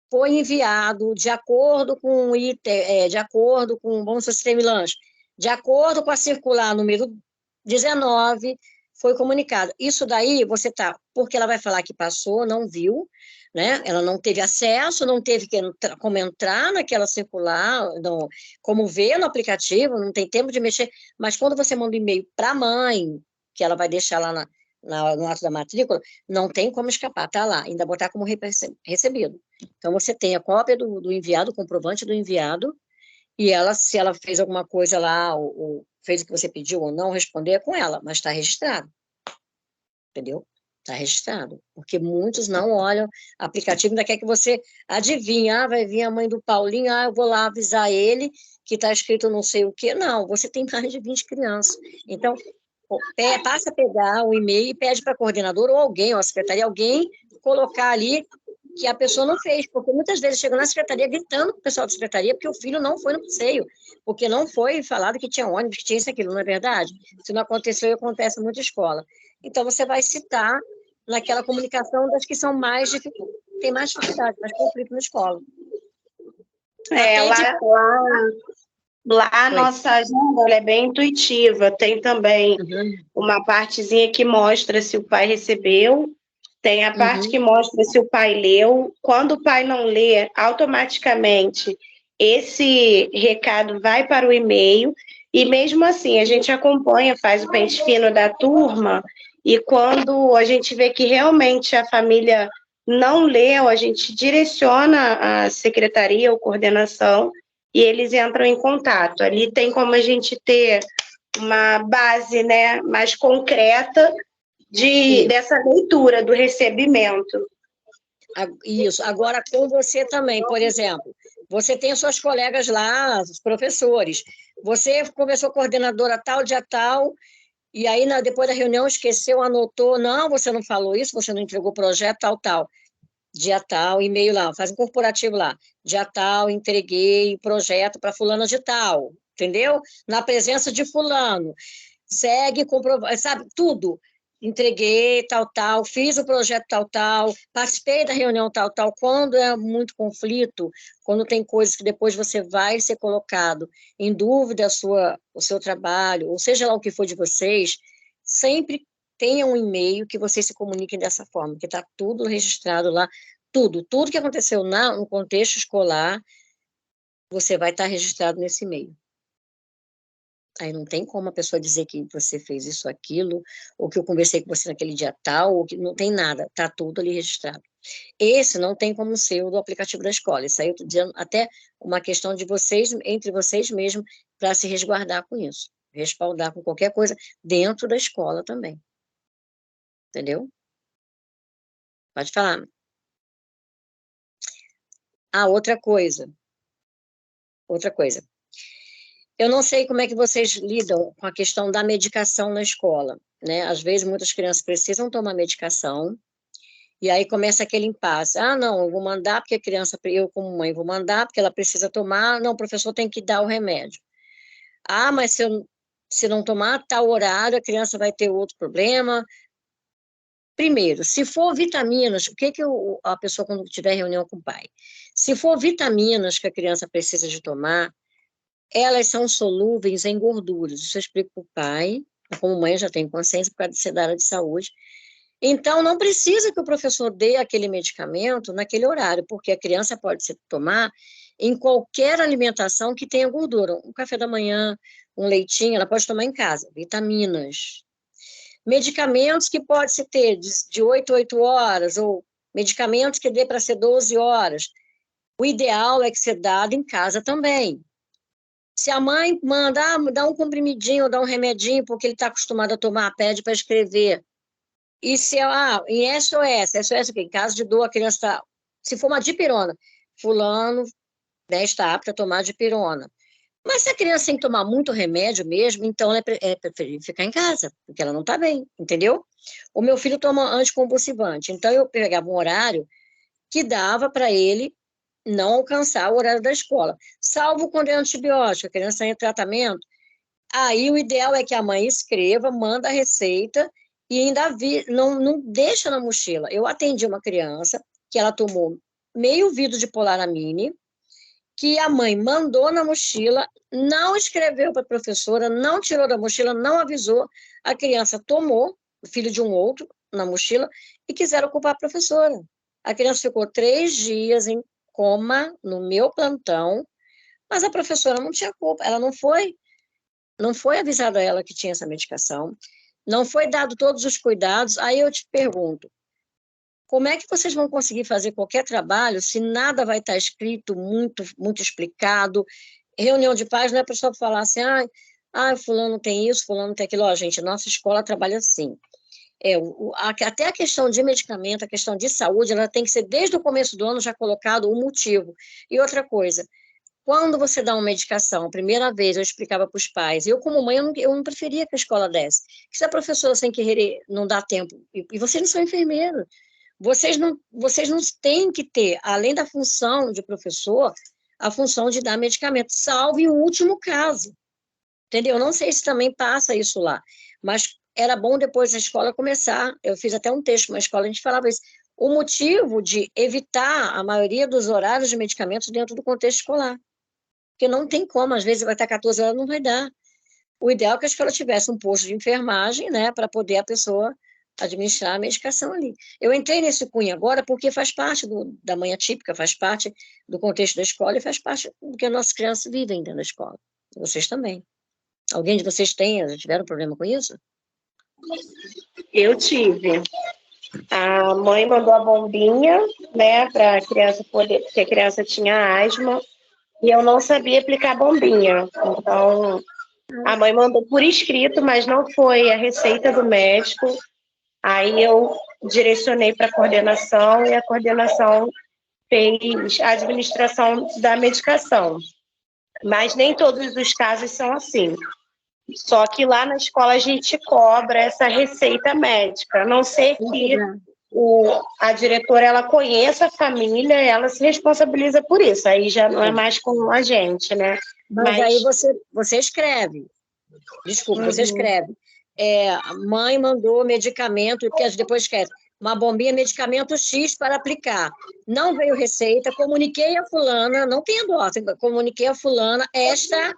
Foi enviado de acordo com o item, de acordo com, vamos supor, sistema lanche, de acordo com a circular número 19, foi comunicado. Isso daí, você tá, porque ela vai falar que passou, não viu, né? Ela não teve acesso, não teve como entrar naquela circular, não, como ver no aplicativo, não tem tempo de mexer, mas quando você manda um e-mail para a mãe, que ela vai deixar lá no ato da matrícula, não tem como escapar, tá lá, ainda botar como recebido. Então, você tem a cópia do enviado, o comprovante do enviado, e ela, se ela fez alguma coisa lá, ou fez o que você pediu ou não, responder é com ela, mas está registrado. Entendeu? Está registrado. Porque muitos não olham aplicativo, ainda quer que você adivinhe, vai vir a mãe do Paulinho, eu vou lá avisar ele que está escrito não sei o quê. Não, você tem mais de 20 crianças. Então, passa a pegar o e-mail e pede para a coordenadora ou alguém, ou a secretaria, alguém colocar ali que a pessoa não fez, porque muitas vezes chegam na secretaria gritando com o pessoal da secretaria porque o filho não foi no passeio, porque não foi falado que tinha ônibus, que tinha isso, aquilo, não é verdade? Se não aconteceu, acontece em muita escola. Então, você vai citar naquela comunicação das que são mais dificuldades, tem mais dificuldade, mais conflito na escola. Lá a nossa agenda ela é bem intuitiva, tem também uma partezinha que mostra se o pai recebeu, tem a parte que mostra se o pai leu. Quando o pai não lê, automaticamente esse recado vai para o e-mail, e mesmo assim a gente acompanha, faz o pente fino da turma, e quando a gente vê que realmente a família não leu, a gente direciona a secretaria ou coordenação e eles entram em contato. Ali tem como a gente ter uma base, né, mais concreta dessa leitura do recebimento. Isso. Agora, com você também, por exemplo, você tem as suas colegas lá, os professores. Você conversou com a coordenadora tal, dia tal, e aí, depois da reunião, esqueceu, anotou, não, você não falou isso, você não entregou o projeto, tal, tal. Dia tal, e-mail lá, faz um corporativo lá. Dia tal, entreguei projeto para fulano de tal, entendeu? Na presença de fulano. Segue, comprova, sabe, tudo. Entreguei, tal, tal, fiz o projeto tal, tal, participei da reunião tal, tal. Quando é muito conflito, quando tem coisas que depois você vai ser colocado em dúvida o seu trabalho, ou seja lá o que for de vocês, sempre tenha um e-mail que vocês se comuniquem dessa forma, que está tudo registrado lá, tudo que aconteceu no contexto escolar, você vai estar registrado nesse e-mail. Aí não tem como a pessoa dizer que você fez isso, aquilo, ou que eu conversei com você naquele dia tal, ou que não tem nada, está tudo ali registrado. Esse não tem como ser o do aplicativo da escola, isso aí eu estou dizendo até uma questão de vocês, entre vocês mesmos, para se resguardar com isso, respaldar com qualquer coisa dentro da escola também. Entendeu? Pode falar. Outra coisa. Eu não sei como é que vocês lidam com a questão da medicação na escola, né? Às vezes, muitas crianças precisam tomar medicação, e aí começa aquele impasse. Não, eu vou mandar porque a criança, eu como mãe vou mandar porque ela precisa tomar, não, o professor tem que dar o remédio. Mas se não tomar tal horário, a criança vai ter outro problema. Primeiro, se for vitaminas, o que a pessoa, quando tiver reunião com o pai? Se for vitaminas que a criança precisa de tomar, elas são solúveis em gorduras. Isso eu explico para o pai, como mãe já tenho consciência por causa de ser da área de saúde. Então, não precisa que o professor dê aquele medicamento naquele horário, porque a criança pode se tomar em qualquer alimentação que tenha gordura. Um café da manhã, um leitinho, ela pode tomar em casa. Vitaminas. Medicamentos que pode se ter de 8 a 8 horas, ou medicamentos que dê para ser 12 horas. O ideal é que seja dado em casa também. Se a mãe manda, dá um comprimidinho, dá um remedinho, porque ele está acostumado a tomar, pede para escrever. E se em SOS o quê? Em caso de dor, a criança está... Se for uma dipirona, fulano, né, está apto a tomar dipirona. Mas se a criança tem que tomar muito remédio mesmo, então é preferível ficar em casa, porque ela não está bem, entendeu? O meu filho toma anticonvulsivante, então eu pegava um horário que dava para ele não alcançar o horário da escola, salvo quando é antibiótico, a criança está em tratamento. Aí o ideal é que a mãe escreva, manda a receita e ainda não deixa na mochila. Eu atendi uma criança que ela tomou meio vidro de Polaramine, que a mãe mandou na mochila, não escreveu para a professora, não tirou da mochila, não avisou, a criança tomou, o filho de um outro, na mochila, e quiseram culpar a professora. A criança ficou 3 dias em coma, no meu plantão, mas a professora não tinha culpa, ela não foi avisada a ela que tinha essa medicação, não foi dado todos os cuidados. Aí eu te pergunto, como é que vocês vão conseguir fazer qualquer trabalho se nada vai estar escrito, muito, muito explicado? Reunião de pais, não é para só falar assim, fulano tem isso, fulano tem aquilo. Ó, gente, nossa escola trabalha assim. Até a questão de medicamento, a questão de saúde, ela tem que ser desde o começo do ano já colocado o motivo. E outra coisa, quando você dá uma medicação, a primeira vez eu explicava para os pais, eu como mãe, eu não preferia que a escola desse. Que se a professora sem querer não dá tempo, e vocês não são enfermeiros, vocês não têm que ter, além da função de professor, a função de dar medicamento, salvo em último caso. Entendeu? Não sei se também passa isso lá, mas era bom depois da escola começar, eu fiz até um texto na escola, a gente falava isso, o motivo de evitar a maioria dos horários de medicamentos dentro do contexto escolar. Porque não tem como, às vezes vai estar 14 horas, não vai dar. O ideal é que a escola tivesse um posto de enfermagem, né, para poder a pessoa administrar a medicação ali. Eu entrei nesse cunho agora porque faz parte da manhã típica, faz parte do contexto da escola e faz parte do que as nossas crianças vivem dentro da escola. Vocês também. Alguém de vocês já tiveram problema com isso? Eu tive. A mãe mandou a bombinha, né, para a criança poder, porque a criança tinha asma, e eu não sabia aplicar a bombinha. Então, a mãe mandou por escrito, mas não foi a receita do médico. Aí eu direcionei para a coordenação e a coordenação fez a administração da medicação. Mas nem todos os casos são assim. Só que lá na escola a gente cobra essa receita médica, a não ser que a diretora ela conheça a família, ela se responsabiliza por isso, aí já não é mais com a gente, né? Mas aí você escreve, desculpa, você escreve, mãe mandou medicamento, porque depois escreve, uma bombinha, medicamento X para aplicar, não veio receita, comuniquei a fulana, não tem dó, comuniquei a fulana, esta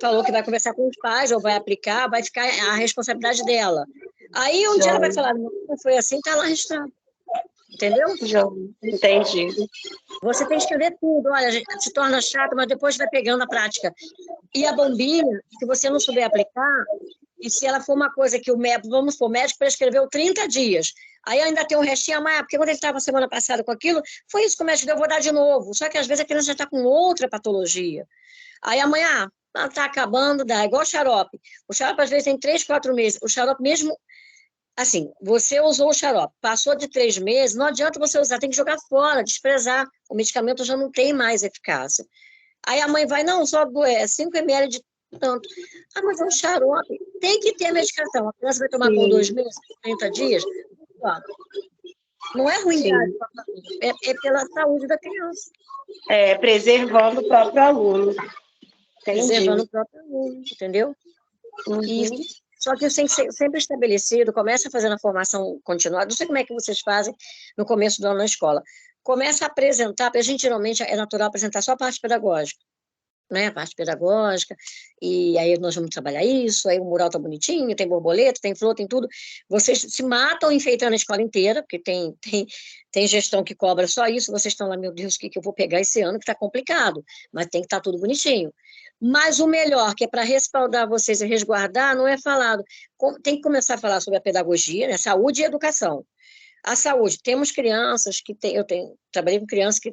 falou que vai conversar com os pais, ou vai aplicar, vai ficar a responsabilidade dela. Aí um dia ela vai falar, não foi assim, está lá registrado. Entendeu? Entendi. Você tem que escrever tudo, olha, se torna chato, mas depois vai pegando a prática. E a bombinha, se você não souber aplicar, e se ela for uma coisa que o médico, vamos supor, o médico prescreveu 30 dias, aí ainda tem um restinho, porque quando ele estava semana passada com aquilo, foi isso que o médico deu, eu vou dar de novo. Só que às vezes a criança já está com outra patologia. Aí amanhã, está acabando, dá, igual xarope. O xarope às vezes tem 3, 4 meses. O xarope mesmo, assim, você usou o xarope, passou de 3 meses, não adianta você usar, tem que jogar fora, desprezar. O medicamento já não tem mais eficácia. Aí a mãe vai, não, só 5 ml de tanto. Mas é um xarope, tem que ter a medicação. A criança vai tomar por 2 meses, 30 dias. Não é ruindade para a família, é pela saúde da criança. Preservando o próprio aluno. Preservando o próprio aluno, entendeu? E Só que isso tem que ser sempre estabelecido, começa fazendo a formação continuada, não sei como é que vocês fazem no começo do ano na escola. Começa a apresentar, porque a gente geralmente é natural apresentar só a parte pedagógica, né, a parte pedagógica, e aí nós vamos trabalhar isso, aí o mural tá bonitinho, tem borboleta, tem flor, tem tudo. Vocês se matam enfeitando a escola inteira, porque tem gestão que cobra só isso, vocês estão lá, meu Deus, o que eu vou pegar esse ano, que tá complicado, mas tem que estar tudo bonitinho. Mas o melhor, que é para respaldar vocês e resguardar, não é falado. Tem que começar a falar sobre a pedagogia, né, saúde e educação. A saúde, temos crianças que trabalhei com crianças que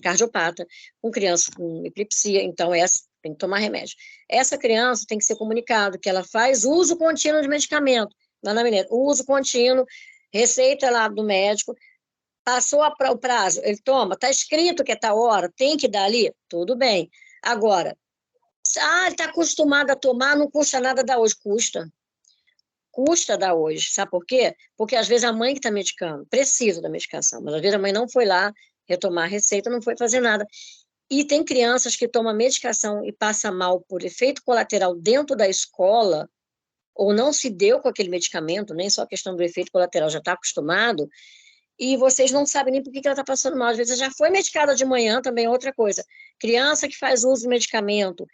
cardiopata, com criança com epilepsia, então essa tem que tomar remédio. Essa criança tem que ser comunicado que ela faz uso contínuo de medicamento, na anamnese, uso contínuo, receita lá do médico, passou o prazo, ele toma, está escrito que é tal hora, tem que dar ali, tudo bem. Agora, ele está acostumado a tomar, não custa nada dar hoje, custa dar hoje, sabe por quê? Porque às vezes a mãe que está medicando, precisa da medicação, mas às vezes a mãe não foi lá retomar a receita, não foi fazer nada. E tem crianças que tomam medicação e passa mal por efeito colateral dentro da escola, ou não se deu com aquele medicamento, nem só a questão do efeito colateral, já está acostumado, e vocês não sabem nem por que ela está passando mal. Às vezes já foi medicada de manhã, também é outra coisa. Criança que faz uso de medicamento,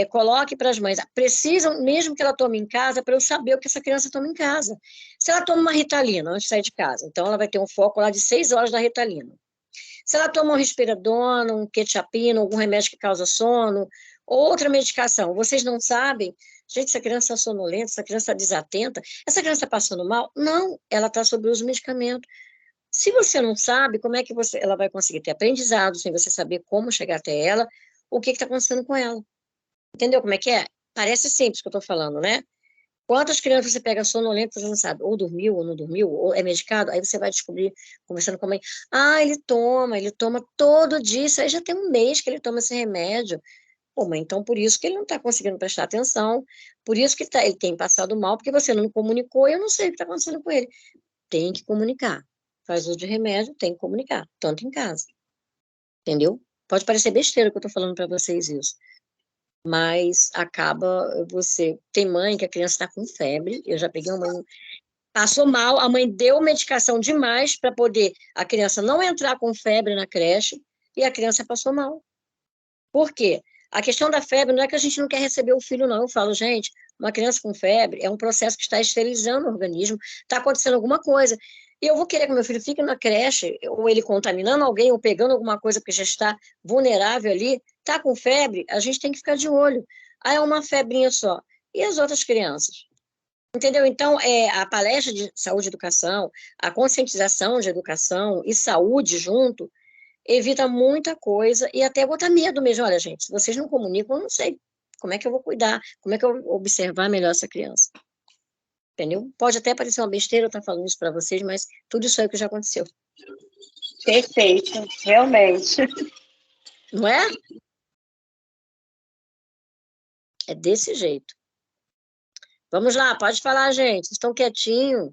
coloque para as mães, precisam mesmo que ela tome em casa, para eu saber o que essa criança toma em casa. Se ela toma uma Ritalina antes de sair de casa, então ela vai ter um foco lá de 6 horas da Ritalina. Se ela toma um risperidona, um quetiapina, algum remédio que causa sono, outra medicação, vocês não sabem, gente, essa criança está sonolenta, essa criança está desatenta, essa criança está passando mal? Não, ela está sob uso de medicamento. Se você não sabe, como é que ela vai conseguir ter aprendizado, sem você saber como chegar até ela, o que está acontecendo com ela? Entendeu como é que é? Parece simples o que eu estou falando, né? Quantas crianças você pega sonolento, você não sabe, ou dormiu, ou não dormiu, ou é medicado, aí você vai descobrir, conversando com a mãe, ele toma todo dia, isso aí já tem um mês que ele toma esse remédio. Pô, mãe, então por isso que ele não está conseguindo prestar atenção, por isso que ele tem passado mal, porque você não comunicou e eu não sei o que está acontecendo com ele. Tem que comunicar. Faz uso de remédio, tem que comunicar, tanto em casa. Entendeu? Pode parecer besteira que eu estou falando para vocês isso. Mas acaba tem mãe que a criança está com febre, eu já peguei uma mãe, passou mal, a mãe deu medicação demais para poder a criança não entrar com febre na creche, e a criança passou mal. Por quê? A questão da febre não é que a gente não quer receber o filho, não. Eu falo, gente, uma criança com febre é um processo que está esterilizando o organismo, está acontecendo alguma coisa. E eu vou querer que meu filho fique na creche, ou ele contaminando alguém, ou pegando alguma coisa porque já está vulnerável ali, está com febre, a gente tem que ficar de olho. É uma febrinha só. E as outras crianças? Entendeu? Então, a palestra de saúde e educação, a conscientização de educação e saúde junto, evita muita coisa e até botar medo mesmo. Olha, gente, se vocês não comunicam, eu não sei como é que eu vou cuidar, como é que eu vou observar melhor essa criança. Entendeu? Pode até parecer uma besteira eu estar falando isso para vocês, mas tudo isso aí que já aconteceu. Perfeito, realmente. Não é? É desse jeito. Vamos lá, pode falar, gente. Vocês estão quietinhos.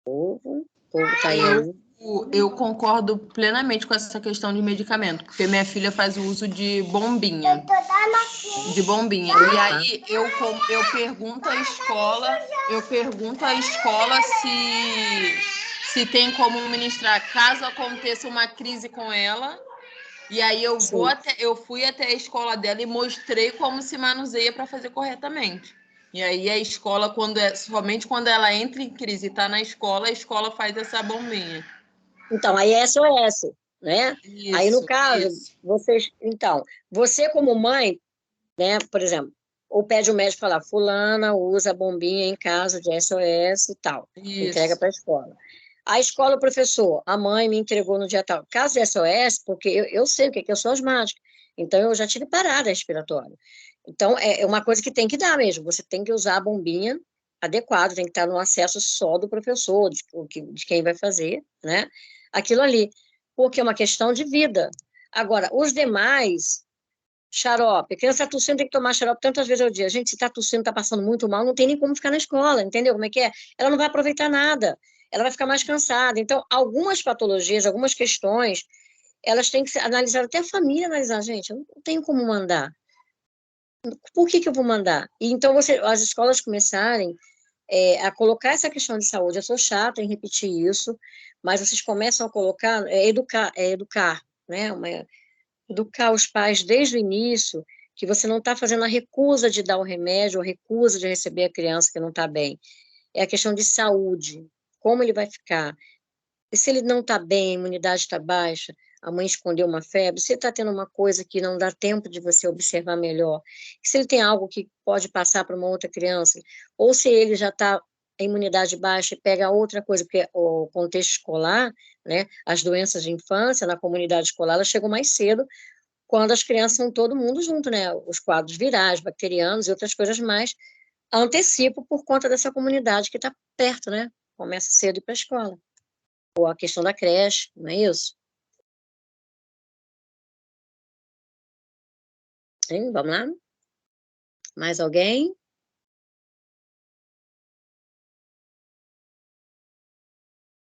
O povo está aí. Eu concordo plenamente com essa questão de medicamento, porque minha filha faz o uso de bombinha. E aí eu pergunto à escola se tem como ministrar caso aconteça uma crise com ela. E aí eu fui até a escola dela e mostrei como se manuseia para fazer corretamente. E aí a escola, somente quando ela entra em crise e está na escola, a escola faz essa bombinha. Então, aí é SOS, né? Isso, aí, no caso, você como mãe, né, por exemplo, ou pede o médico falar, fulana usa a bombinha em caso de SOS e tal, entrega para a escola. A escola, o professor, a mãe me entregou no dia tal. Caso de SOS, porque eu sei o que eu sou asmática, então eu já tive parada respiratória. Então, é uma coisa que tem que dar mesmo, você tem que usar a bombinha adequada, tem que estar no acesso só do professor, de quem vai fazer, né? Aquilo ali, porque é uma questão de vida. Agora, os demais, xarope, a criança está tossindo, tem que tomar xarope tantas vezes ao dia. Gente, se está tossindo, está passando muito mal, não tem nem como ficar na escola, entendeu como é que é? Ela não vai aproveitar nada, ela vai ficar mais cansada. Então, algumas patologias, algumas questões, elas têm que ser analisadas, até a família analisar, gente, eu não tenho como mandar. Por que eu vou mandar? E então, as escolas começarem a colocar essa questão de saúde. Eu sou chata em repetir isso, mas vocês começam a colocar, educar, né? Educar os pais desde o início, que você não está fazendo a recusa de dar o remédio, ou a recusa de receber a criança que não está bem. É a questão de saúde, como ele vai ficar. E se ele não está bem, a imunidade está baixa, a mãe escondeu uma febre, se ele está tendo uma coisa que não dá tempo de você observar melhor, se ele tem algo que pode passar para uma outra criança, ou se ele já está a imunidade baixa e pega outra coisa, porque o contexto escolar, né, as doenças de infância na comunidade escolar, elas chegam mais cedo, quando as crianças são todo mundo junto, né, os quadros virais, bacterianos e outras coisas mais, antecipo por conta dessa comunidade que está perto, né, começa cedo ir para a escola. Ou a questão da creche, não é isso? Hein? Vamos lá? Mais alguém?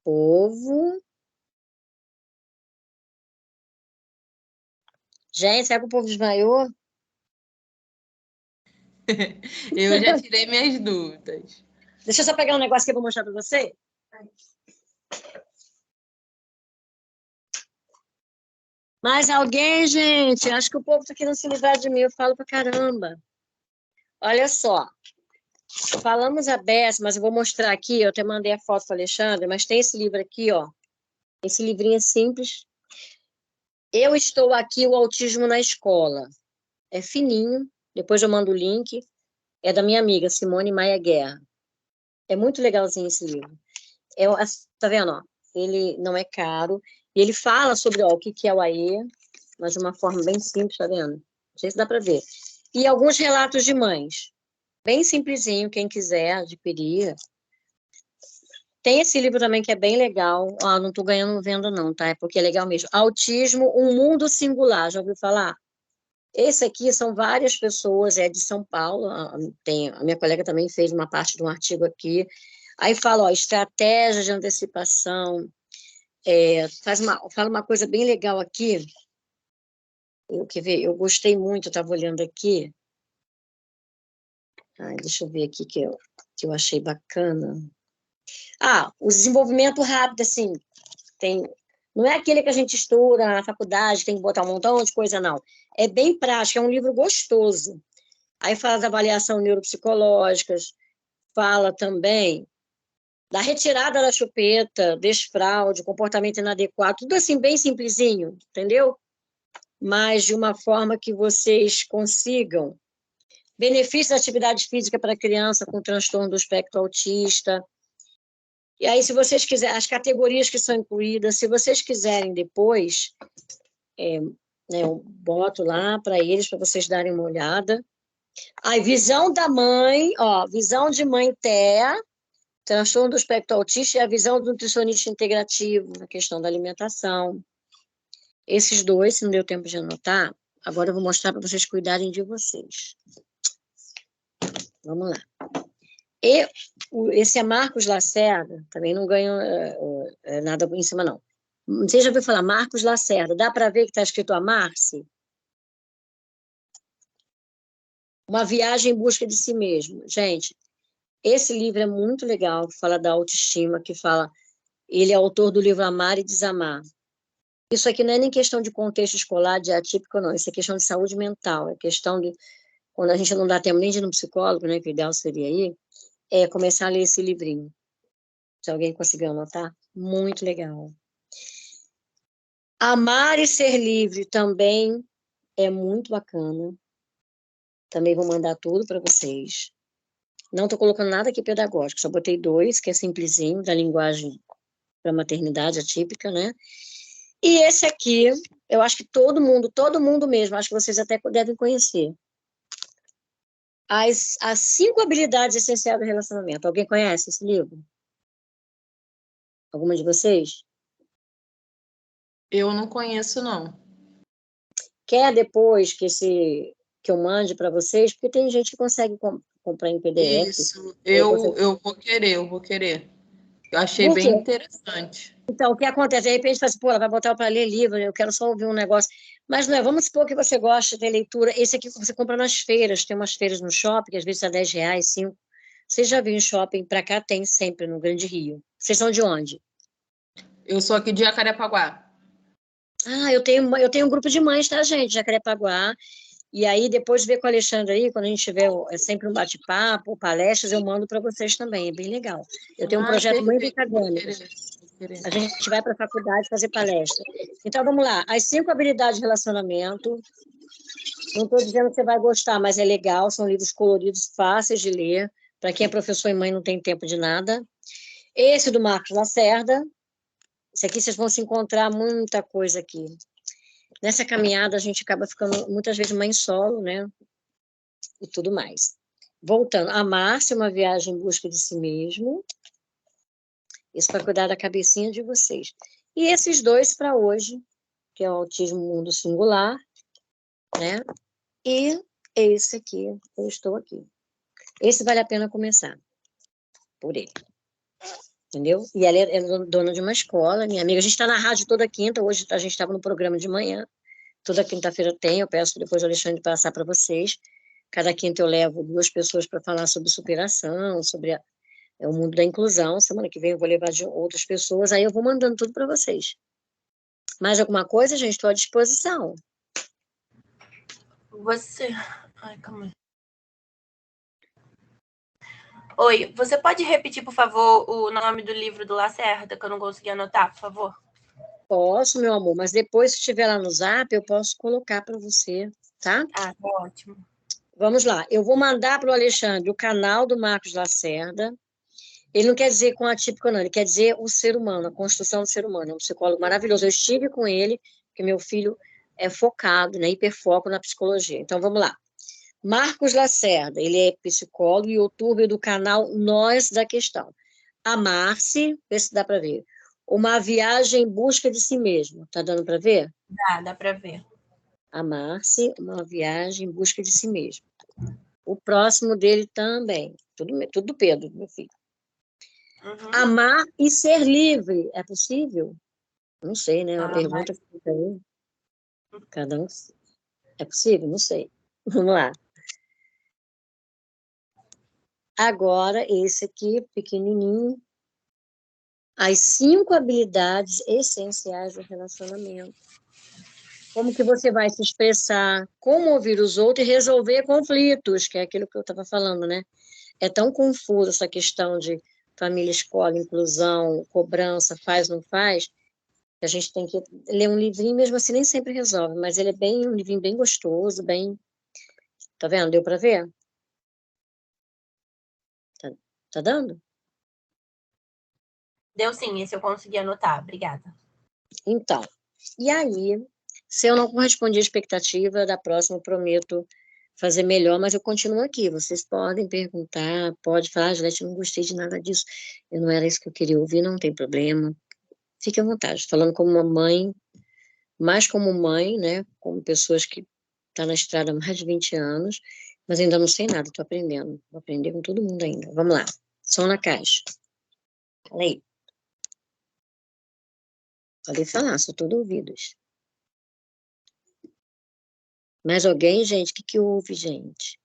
Povo. Gente, será que o povo desmaiou? Eu já tirei minhas dúvidas. Deixa eu só pegar um negócio que eu vou mostrar para você. Mais alguém, gente? Acho que o povo está querendo se livrar de mim. Eu falo pra caramba. Olha só. Falamos a beça, mas eu vou mostrar aqui. Eu até mandei a foto para Alexandre, mas tem esse livro aqui, ó. Esse livrinho é simples. Eu estou aqui, o autismo na escola. É fininho. Depois eu mando o link. É da minha amiga, Simone Maia Guerra. É muito legalzinho esse livro. Tá vendo, ó? Ele não é caro. E ele fala sobre o que é o AE, mas de uma forma bem simples, tá vendo? Não sei se dá para ver. E alguns relatos de mães. Bem simplesinho, quem quiser adquirir. Tem esse livro também que é bem legal. Ah, não estou ganhando venda não, tá? É porque é legal mesmo. Autismo, um mundo singular. Já ouviu falar? Esse aqui são várias pessoas, é de São Paulo. A minha colega também fez uma parte de um artigo aqui. Aí fala, ó, estratégia de antecipação. Fala uma coisa bem legal aqui. Quer ver? Eu gostei muito, eu estava olhando aqui. Deixa eu ver aqui que eu achei bacana. O desenvolvimento rápido, assim, não é aquele que a gente estuda na faculdade, tem que botar um montão de coisa, não. É bem prático, é um livro gostoso. Aí fala da avaliação neuropsicológica, fala também da retirada da chupeta, desfraude, comportamento inadequado, tudo assim, bem simplesinho, entendeu? Mas de uma forma que vocês consigam benefícios da atividade física para criança com transtorno do espectro autista. E aí, se vocês quiserem, as categorias que são incluídas, se vocês quiserem depois, eu boto lá para eles, para vocês darem uma olhada. Aí, visão da mãe, ó, visão de mãe TEA, transtorno do espectro autista, e a visão do nutricionista integrativo, na questão da alimentação. Esses dois, se não deu tempo de anotar, agora eu vou mostrar para vocês cuidarem de vocês. Vamos lá. Esse é Marcos Lacerda, também não ganho nada em cima, não. Você já ouviu falar Marcos Lacerda? Dá para ver que está escrito a Marci? Uma viagem em busca de si mesmo. Gente, esse livro é muito legal, fala da autoestima, ele é autor do livro Amar e Desamar. Isso aqui não é nem questão de contexto escolar, de atípico, não. Isso é questão de saúde mental, é questão de, quando a gente não dá tempo nem de ir no psicólogo, né, que o ideal seria aí, começar a ler esse livrinho. Se alguém conseguiu anotar, muito legal. Amar e Ser Livre também é muito bacana. Também vou mandar tudo para vocês. Não estou colocando nada aqui pedagógico, só botei 2, que é simplesinho, da linguagem para maternidade atípica, né? E esse aqui, eu acho que todo mundo mesmo, acho que vocês até devem conhecer. As 5 habilidades essenciais do relacionamento. Alguém conhece esse livro? Alguma de vocês? Eu não conheço, não. Quer depois que eu mande para vocês? Porque tem gente que consegue comprar em PDF. Isso, eu vou querer. Eu achei Por bem quê? interessante. Então, o que acontece? De repente, fala assim, pô, ela vai botar para ler livro, eu quero só ouvir um negócio. Mas não é, vamos supor que você gosta de leitura. Esse aqui você compra nas feiras, tem umas feiras no shopping, que às vezes é R$10, 5. Você já viu em shopping? Para cá tem sempre, no Grande Rio. Vocês são de onde? Eu sou aqui de Jacarepaguá. Ah, eu tenho um grupo de mães, tá, gente? Jacarepaguá. E aí, depois de ver com o Alexandre aí, quando a gente tiver sempre um bate-papo, palestras, eu mando para vocês também, é bem legal. Eu tenho um projeto muito Perfeito. acadêmico. A gente vai para a faculdade fazer palestra. Então, vamos lá. As 5 habilidades de relacionamento. Não estou dizendo que você vai gostar, mas é legal. São livros coloridos, fáceis de ler. Para quem é professor e mãe, não tem tempo de nada. Esse do Marcos Lacerda. Esse aqui vocês vão se encontrar muita coisa aqui. Nessa caminhada, a gente acaba ficando, muitas vezes, mãe solo, né? E tudo mais. Voltando. Amar-se, uma viagem em busca de si mesmo. Isso para cuidar da cabecinha de vocês. E esses 2 para hoje, que é o Autismo Mundo Singular, né? E esse aqui, eu estou aqui. Esse vale a pena começar por ele. Entendeu? E ela é dona de uma escola, minha amiga. A gente está na rádio toda quinta, hoje a gente estava no programa de manhã. Toda quinta-feira tem, eu peço depois o Alexandre passar para vocês. Cada quinta eu levo 2 pessoas para falar sobre superação, sobre o mundo da inclusão. Semana que vem eu vou levar de outras pessoas, aí eu vou mandando tudo para vocês. Mais alguma coisa, gente? Estou à disposição. Você... Ai, calma aí. Oi, você pode repetir, por favor, o nome do livro do Lacerda, que eu não consegui anotar, por favor? Posso, meu amor, mas depois, se estiver lá no Zap, eu posso colocar para você, tá? Ah, tá ótimo. Vamos lá. Eu vou mandar para o Alexandre o canal do Marcos Lacerda. Ele não quer dizer com atípico, não. Ele quer dizer o ser humano, a construção do ser humano. É um psicólogo maravilhoso. Eu estive com ele, porque meu filho é focado, né? Hiperfoco na psicologia. Então, vamos lá. Marcos Lacerda, ele é psicólogo e youtuber do canal Nós da Questão. Amar-se, vê se dá para ver. Uma viagem em busca de si mesmo. Tá dando para ver? Dá para ver. Amar-se, uma viagem em busca de si mesmo. O próximo dele também. Tudo do Pedro, meu filho. Uhum. Amar e ser livre. É possível? Não sei, né? Uma pergunta que fica aí. Cada um. É possível? Não sei. Vamos lá. Agora, esse aqui, pequenininho. As 5 habilidades essenciais do relacionamento. Como que você vai se expressar, como ouvir os outros e resolver conflitos, que é aquilo que eu estava falando, né? É tão confuso essa questão de família, escola, inclusão, cobrança, faz, não faz, que a gente tem que ler um livrinho, mesmo assim nem sempre resolve, mas ele é um livrinho bem gostoso, bem... Tá vendo? Deu para ver? Tá dando? Deu sim, esse eu consegui anotar. Obrigada. Então, e aí, se eu não correspondi à expectativa, da próxima eu prometo fazer melhor, mas eu continuo aqui. Vocês podem perguntar, pode falar, Juliette, eu não gostei de nada disso. Eu não era isso que eu queria ouvir, não tem problema. Fique à vontade, falando como uma mãe, mais como mãe, né? Como pessoas que estão na estrada há mais de 20 anos, mas ainda não sei nada, estou aprendendo. Vou aprender com todo mundo ainda. Vamos lá. Som na caixa. Fala aí. Podem falar, sou todo ouvidos. Mais alguém, gente? O que houve, gente?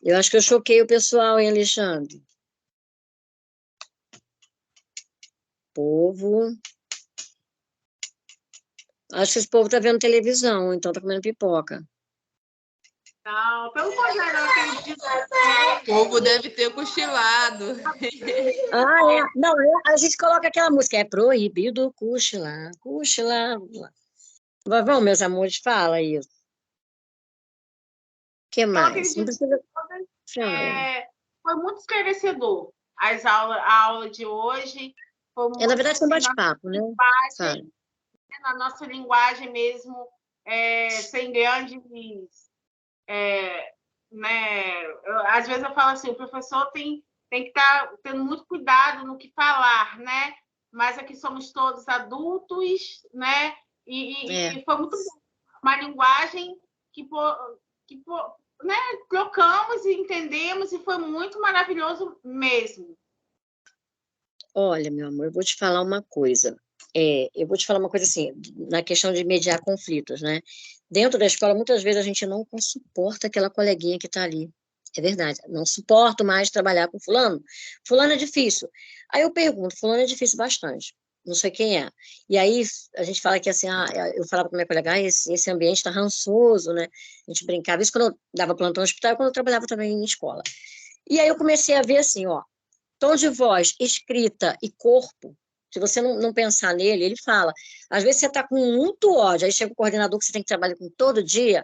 Eu acho que eu choquei o pessoal, hein, Alexandre? Povo. Acho que esse povo tá vendo televisão, então tá comendo pipoca. Não, pelo contrário, eu acredito. O povo deve ter cochilado. Ah, é. Não, a gente coloca aquela música. É proibido cochilar, cochilar. Vamos, meus amores, fala isso. O que Eu mais? acredito Não precisa... foi muito esclarecedor. A aula de hoje foi muito Na verdade, é um assim, bate-papo, né? na nossa linguagem mesmo, sem grandes... né? Às vezes eu falo assim, o professor tem que estar tendo muito cuidado no que falar, né? Mas aqui somos todos adultos, né? E foi muito bom. Uma linguagem que né? Trocamos e entendemos e foi muito maravilhoso mesmo. Olha, meu amor, eu vou te falar uma coisa. Eu vou te falar uma coisa assim, na questão de mediar conflitos, né? Dentro da escola, muitas vezes a gente não suporta aquela coleguinha que está ali. É verdade, não suporto mais trabalhar com fulano. Fulano é difícil. Aí eu pergunto, fulano é difícil bastante. Não sei quem é. E aí a gente fala que assim, eu falava com minha colega, esse ambiente está rançoso, né? A gente brincava. Isso quando eu dava plantão no hospital, quando eu trabalhava também em escola. E aí eu comecei a ver assim, ó, tom de voz, escrita e corpo. Se você não pensar nele, ele fala. Às vezes você está com muito ódio, aí chega o coordenador que você tem que trabalhar com todo dia,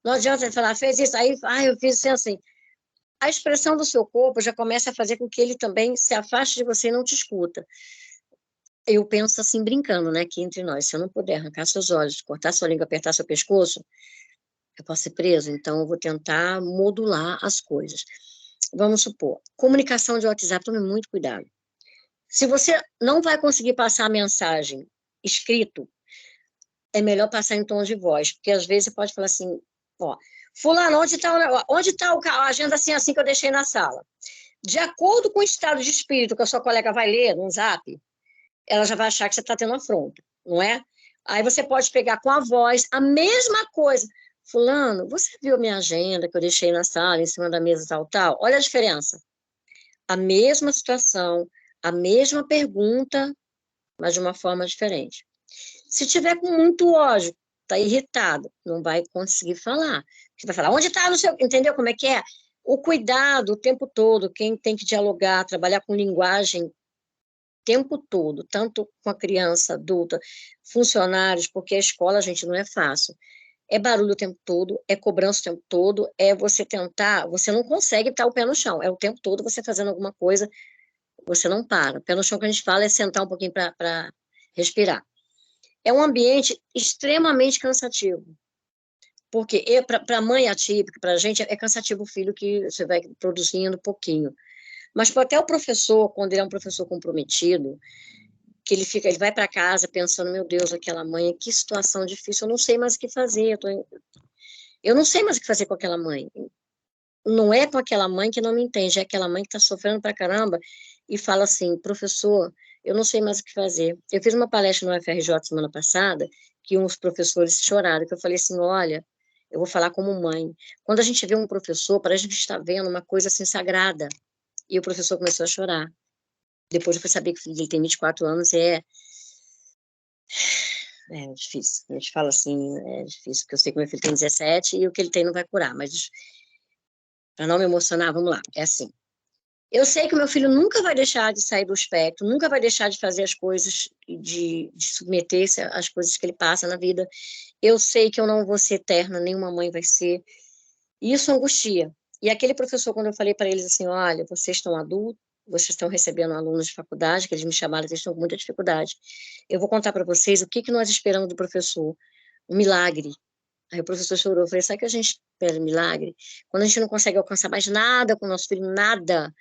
não adianta ele falar, fez isso, aí, eu fiz isso assim. A expressão do seu corpo já começa a fazer com que ele também se afaste de você e não te escuta. Eu penso assim, brincando, né, aqui entre nós, se eu não puder arrancar seus olhos, cortar sua língua, apertar seu pescoço, eu posso ser preso, então eu vou tentar modular as coisas. Vamos supor, comunicação de WhatsApp, tome muito cuidado. Se você não vai conseguir passar a mensagem escrito, é melhor passar em tom de voz, porque às vezes você pode falar assim, ó, fulano, onde está a agenda assim que eu deixei na sala? De acordo com o estado de espírito que a sua colega vai ler no Zap, ela já vai achar que você está tendo afronta, não é? Aí você pode pegar com a voz a mesma coisa. Fulano, você viu a minha agenda que eu deixei na sala, em cima da mesa tal? Olha a diferença. A mesma situação, a mesma pergunta, mas de uma forma diferente. Se tiver com muito ódio, está irritado, não vai conseguir falar. Você vai falar, onde está no seu... Entendeu como é que é? O cuidado o tempo todo, quem tem que dialogar, trabalhar com linguagem o tempo todo, tanto com a criança, adulta, funcionários, porque a escola, gente, não é fácil. É barulho o tempo todo, é cobrança o tempo todo, é você tentar, você não consegue estar o pé no chão, é o tempo todo você fazendo alguma coisa, você não para. O pé no chão que a gente fala é sentar um pouquinho para respirar. É um ambiente extremamente cansativo, porque para a mãe atípica, para a gente, é cansativo o filho que você vai produzindo pouquinho. Mas até o professor, quando ele é um professor comprometido, que ele vai para casa pensando, meu Deus, aquela mãe, que situação difícil, eu não sei mais o que fazer, eu não sei mais o que fazer com aquela mãe. Não é com aquela mãe que não me entende, é aquela mãe que está sofrendo pra caramba e fala assim, professor, eu não sei mais o que fazer. Eu fiz uma palestra no UFRJ semana passada, que uns professores choraram, que eu falei assim, olha, eu vou falar como mãe. Quando a gente vê um professor, parece que a gente está vendo uma coisa assim sagrada. E o professor começou a chorar. Depois eu fui saber que o filho dele tem 24 anos e é difícil. A gente fala assim, é difícil, porque eu sei que meu filho tem 17 e o que ele tem não vai curar, mas para não me emocionar, vamos lá, é assim. Eu sei que o meu filho nunca vai deixar de sair do espectro, nunca vai deixar de fazer as coisas, de submeter-se às coisas que ele passa na vida. Eu sei que eu não vou ser eterna, nenhuma mãe vai ser. E isso angustia. E aquele professor, quando eu falei para eles assim, olha, vocês estão adultos, vocês estão recebendo alunos de faculdade, que eles me chamaram, eles estão com muita dificuldade. Eu vou contar para vocês o que nós esperamos do professor. Um milagre. Aí o professor chorou, eu falei, sabe que a gente espera milagre? Quando a gente não consegue alcançar mais nada com o nosso filho, nada,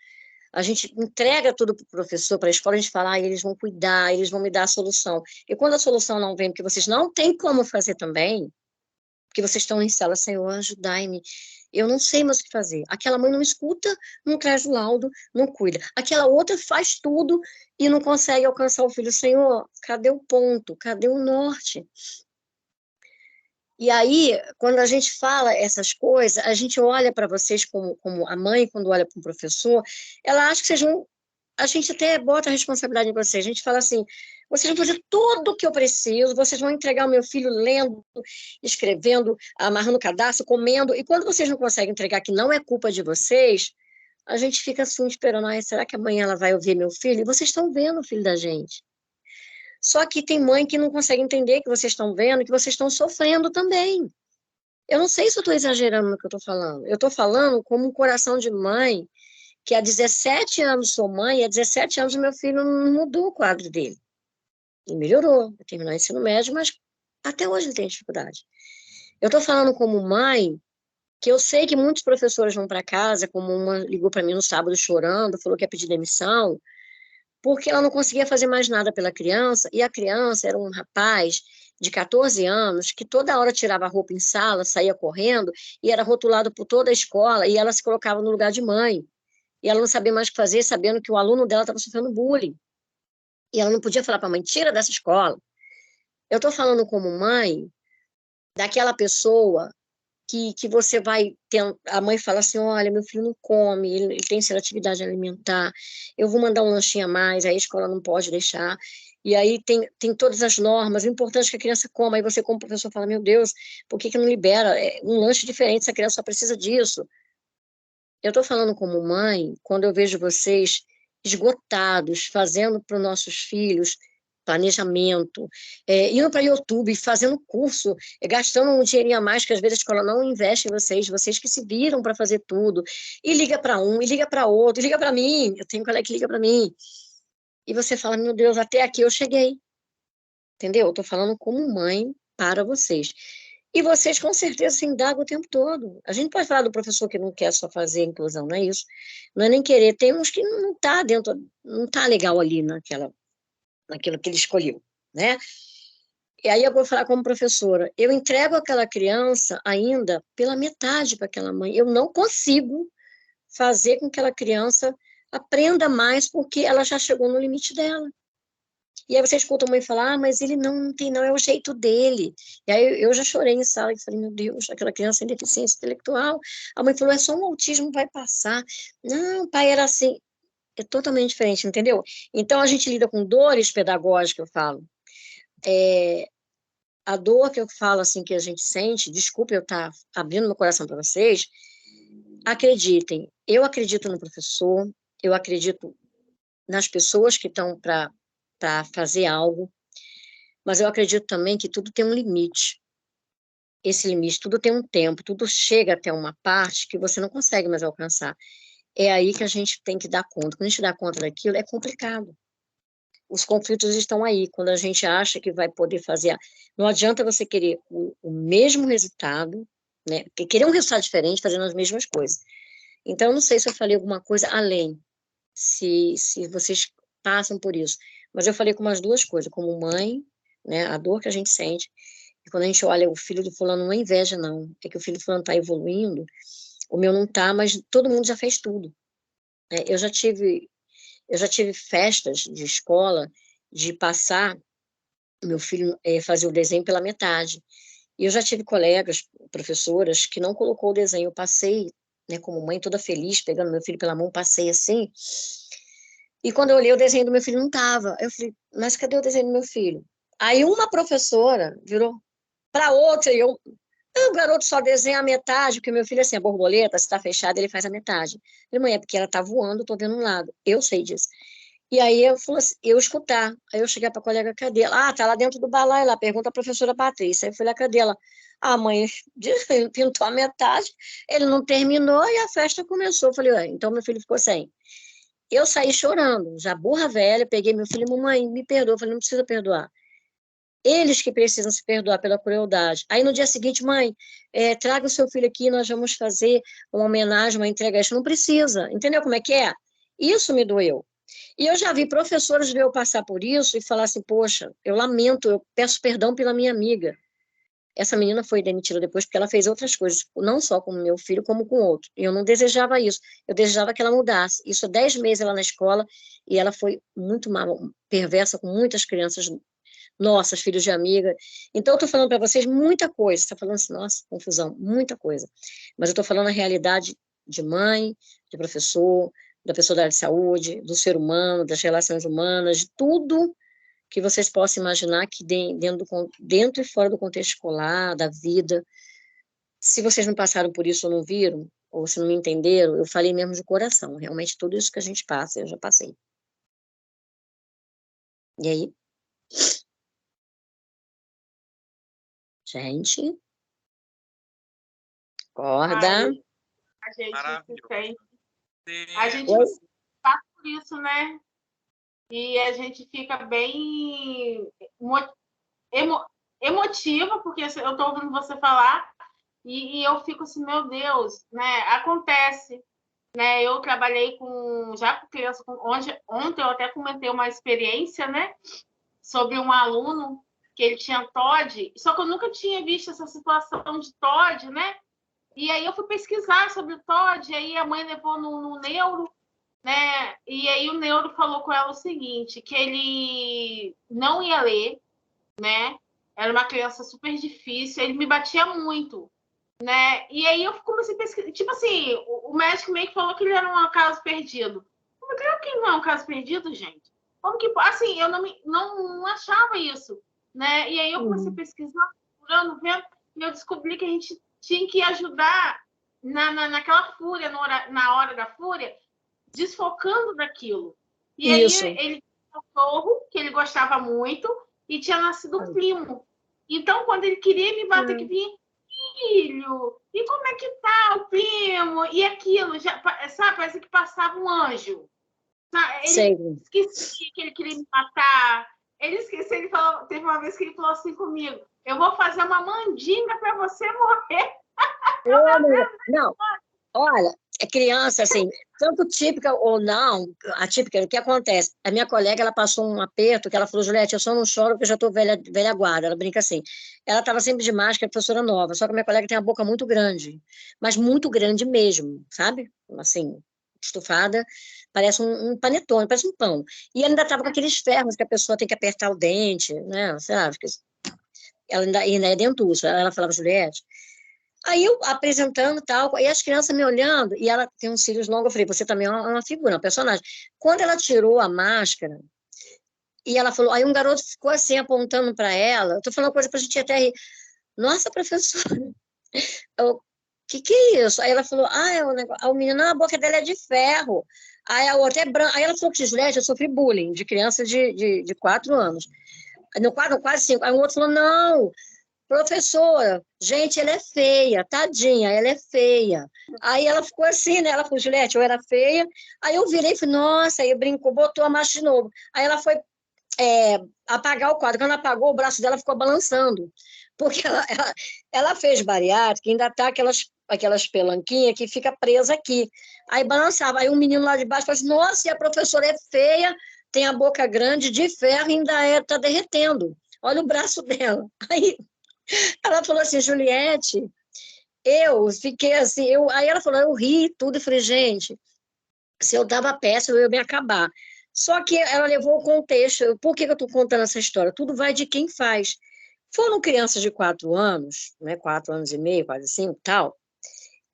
a gente entrega tudo para o professor, para a escola, a gente fala, eles vão cuidar, eles vão me dar a solução. E quando a solução não vem, porque vocês não têm como fazer também, porque vocês estão em sala, Senhor, ajudai-me. Eu não sei mais o que fazer. Aquela mãe não escuta, não traz o laudo, não cuida. Aquela outra faz tudo e não consegue alcançar o filho. Senhor, cadê o ponto? Cadê o norte? E aí, quando a gente fala essas coisas, a gente olha para vocês como a mãe, quando olha para um professor, ela acha que vocês vão... A gente até bota a responsabilidade em vocês. A gente fala assim, vocês vão fazer tudo o que eu preciso, vocês vão entregar o meu filho lendo, escrevendo, amarrando o cadastro, comendo, e quando vocês não conseguem entregar que não é culpa de vocês, a gente fica assim esperando, será que amanhã ela vai ouvir meu filho? E vocês estão vendo o filho da gente. Só que tem mãe que não consegue entender que vocês estão vendo, que vocês estão sofrendo também. Eu não sei se eu estou exagerando no que eu estou falando. Eu estou falando como um coração de mãe, que há 17 anos sou mãe, e há 17 anos meu filho não mudou o quadro dele. Ele melhorou, terminou o ensino médio, mas até hoje ele tem dificuldade. Eu estou falando como mãe, que eu sei que muitos professores vão para casa, como uma ligou para mim no sábado chorando, falou que ia pedir demissão, porque ela não conseguia fazer mais nada pela criança, e a criança era um rapaz de 14 anos, que toda hora tirava a roupa em sala, saía correndo, e era rotulado por toda a escola, e ela se colocava no lugar de mãe. E ela não sabia mais o que fazer, sabendo que o aluno dela estava sofrendo bullying. E ela não podia falar para a mãe, tira dessa escola. Eu estou falando como mãe daquela pessoa que você vai ter... A mãe fala assim, olha, meu filho não come, ele tem seletividade alimentar, eu vou mandar um lanchinho a mais, aí a escola não pode deixar. E aí tem todas as normas, o importante é que a criança coma. Aí você, como professor, fala, meu Deus, por que não libera um lanche diferente se a criança só precisa disso? Eu estou falando como mãe, quando eu vejo vocês esgotados, fazendo para os nossos filhos planejamento, indo para o YouTube, fazendo curso, gastando um dinheirinho a mais, que às vezes a escola não investe em vocês que se viram para fazer tudo, e liga para um, e liga para outro, e liga para mim, eu tenho um colega que liga para mim, e você fala, meu Deus, até aqui eu cheguei, entendeu? Eu estou falando como mãe para vocês. E vocês, com certeza, se indagam o tempo todo. A gente pode falar do professor que não quer só fazer inclusão, não é isso? Não é nem querer. Tem uns que não está dentro, não está legal ali naquilo que ele escolheu, né? E aí eu vou falar como professora. Eu entrego aquela criança ainda pela metade para aquela mãe. Eu não consigo fazer com que aquela criança aprenda mais porque ela já chegou no limite dela. E aí você escuta a mãe falar, mas ele não tem, não, é o jeito dele. E aí eu já chorei em sala e falei, meu Deus, aquela criança tem deficiência intelectual. A mãe falou, é só um autismo, vai passar. Não, pai, era assim. É totalmente diferente, entendeu? Então a gente lida com dores pedagógicas, eu falo. A dor que eu falo, assim, que a gente sente, desculpe eu estar abrindo meu coração para vocês, acreditem, eu acredito no professor, eu acredito nas pessoas que estão para fazer algo, mas eu acredito também que tudo tem um limite. Esse limite, tudo tem um tempo, tudo chega até uma parte que você não consegue mais alcançar. É aí que a gente tem que dar conta. Quando a gente dá conta daquilo, é complicado. Os conflitos estão aí, quando a gente acha que vai poder fazer. Não adianta você querer o mesmo resultado, né? Porque querer um resultado diferente fazendo as mesmas coisas. Então, eu não sei se eu falei alguma coisa além, se vocês passam por isso. Mas eu falei com umas duas coisas, como mãe, né? A dor que a gente sente. E quando a gente olha o filho do fulano, não é inveja, não. É que o filho do fulano está evoluindo, o meu não está, mas todo mundo já fez tudo. Eu já tive festas de escola de passar, meu filho fazer o desenho pela metade. E eu já tive colegas, professoras, que não colocou o desenho. Eu passei, né, como mãe, toda feliz, pegando meu filho pela mão, passei assim. E quando eu olhei, o desenho do meu filho não estava. Eu falei, mas cadê o desenho do meu filho? Aí uma professora virou para outra, e o garoto só desenha a metade, porque meu filho, assim, a borboleta, se está fechada, ele faz a metade. Eu falei, mãe, é porque ela está voando, estou vendo um lado. Eu sei disso. E aí eu falei assim, eu escutar. Aí eu cheguei para a colega, cadê ela? Ah, tá lá dentro do balai, lá, pergunta a professora Patrícia. Aí eu falei, cadê ela? Ah, mãe, pintou a metade, ele não terminou e a festa começou. Eu falei, ué, então meu filho ficou sem. Eu saí chorando, já burra velha, peguei meu filho, mamãe, me perdoa. Eu falei, não precisa perdoar. Eles que precisam se perdoar pela crueldade. Aí no dia seguinte, mãe, traga o seu filho aqui, nós vamos fazer uma homenagem, uma entrega. Isso não precisa, entendeu como é que é? Isso me doeu. E eu já vi professores ver eu passar por isso e falar assim, poxa, eu lamento, eu peço perdão pela minha amiga. Essa menina foi demitida depois porque ela fez outras coisas, não só com meu filho, como com outro. E eu não desejava isso, eu desejava que ela mudasse. Isso há 10 meses ela na escola, e ela foi muito mal, perversa com muitas crianças nossas, filhos de amiga. Então, eu estou falando para vocês muita coisa. Você está falando assim, nossa, confusão, muita coisa. Mas eu estou falando a realidade de mãe, de professor, da pessoa da área de saúde, do ser humano, das relações humanas, de tudo que vocês possam imaginar que dentro e fora do contexto escolar, da vida. Se vocês não passaram por isso ou não viram, ou se não me entenderam, eu falei mesmo de coração. Realmente, tudo isso que a gente passa, eu já passei. E aí? Gente? Acorda. A gente passa por isso, né? E a gente fica bem emotiva, porque eu estou ouvindo você falar, e eu fico assim, meu Deus, né? Acontece, né? Eu trabalhei já com criança, ontem eu até comentei uma experiência, né? Sobre um aluno que ele tinha TOD, só que eu nunca tinha visto essa situação de TOD, né? E aí eu fui pesquisar sobre o TOD, e aí a mãe levou no neuro, né? E aí o neuro falou com ela o seguinte, que ele não ia ler, né? Era uma criança super difícil, ele me batia muito, né? E aí eu comecei a pesquisar, tipo assim, o médico meio que falou que ele era um caso perdido. Eu falei, que não é um caso perdido, gente? Como que, assim, eu não achava isso, né? E aí eu comecei a pesquisar, procurando, vendo, e eu descobri que a gente tinha que ajudar naquela fúria, na hora da fúria, desfocando daquilo. E Isso. aí ele tinha um cachorro que ele gostava muito e tinha nascido um primo. Então, quando ele queria me bater, que vinha, filho, e como é que tá o primo? E aquilo, já, sabe, parece que passava um anjo. Ele esquecia que ele queria me matar. Ele esqueceu, ele falou, teve uma vez que ele falou assim comigo, eu vou fazer uma mandinga para você morrer. Não, olha, é criança, assim, tanto típica ou não, atípica, o que acontece? A minha colega, ela passou um aperto, que ela falou, Juliette, eu só não choro porque eu já estou velha guarda, ela brinca assim. Ela estava sempre de máscara, professora nova, só que a minha colega tem a boca muito grande, mas muito grande mesmo, sabe? Assim, estufada, parece um panetone, parece um pão. E ela ainda estava com aqueles ferros que a pessoa tem que apertar o dente, né? Sei lá, ela ainda é dentuça. Ela falava, Juliette, aí eu apresentando tal, e as crianças me olhando, e ela tem uns cílios longos, eu falei, você também é uma figura, uma personagem. Quando ela tirou a máscara, e ela falou, aí um garoto ficou assim, apontando para ela, eu tô falando uma coisa pra gente até rir, nossa, professora, o que é isso? Aí ela falou, é o negócio, o menino, não, a boca dela é de ferro, aí a outra é branca, aí ela falou que, Juliette, eu sofri bullying de criança de 4 anos, no quase 5, aí o outro falou, não, professora, gente, ela é feia, tadinha, ela é feia. Aí ela ficou assim, né? Ela falou, Juliette, eu era feia. Aí eu virei e falei, nossa, aí brincou, botou a marcha de novo. Aí ela foi apagar o quadro. Quando ela apagou, o braço dela ficou balançando. Porque ela fez bariátrica, ainda tá aquelas pelanquinhas que fica presa aqui. Aí balançava. Aí um menino lá de baixo falou assim, nossa, e a professora é feia, tem a boca grande, de ferro, e ainda tá derretendo. Olha o braço dela. Aí ela falou assim, Juliette, eu fiquei assim, aí ela falou, eu ri tudo, e falei, gente, se eu dava péssimo, eu ia me acabar. Só que ela levou o contexto, por que eu estou contando essa história? Tudo vai de quem faz. Foram crianças de 4 anos, né, 4 anos e meio, quase 5, tal,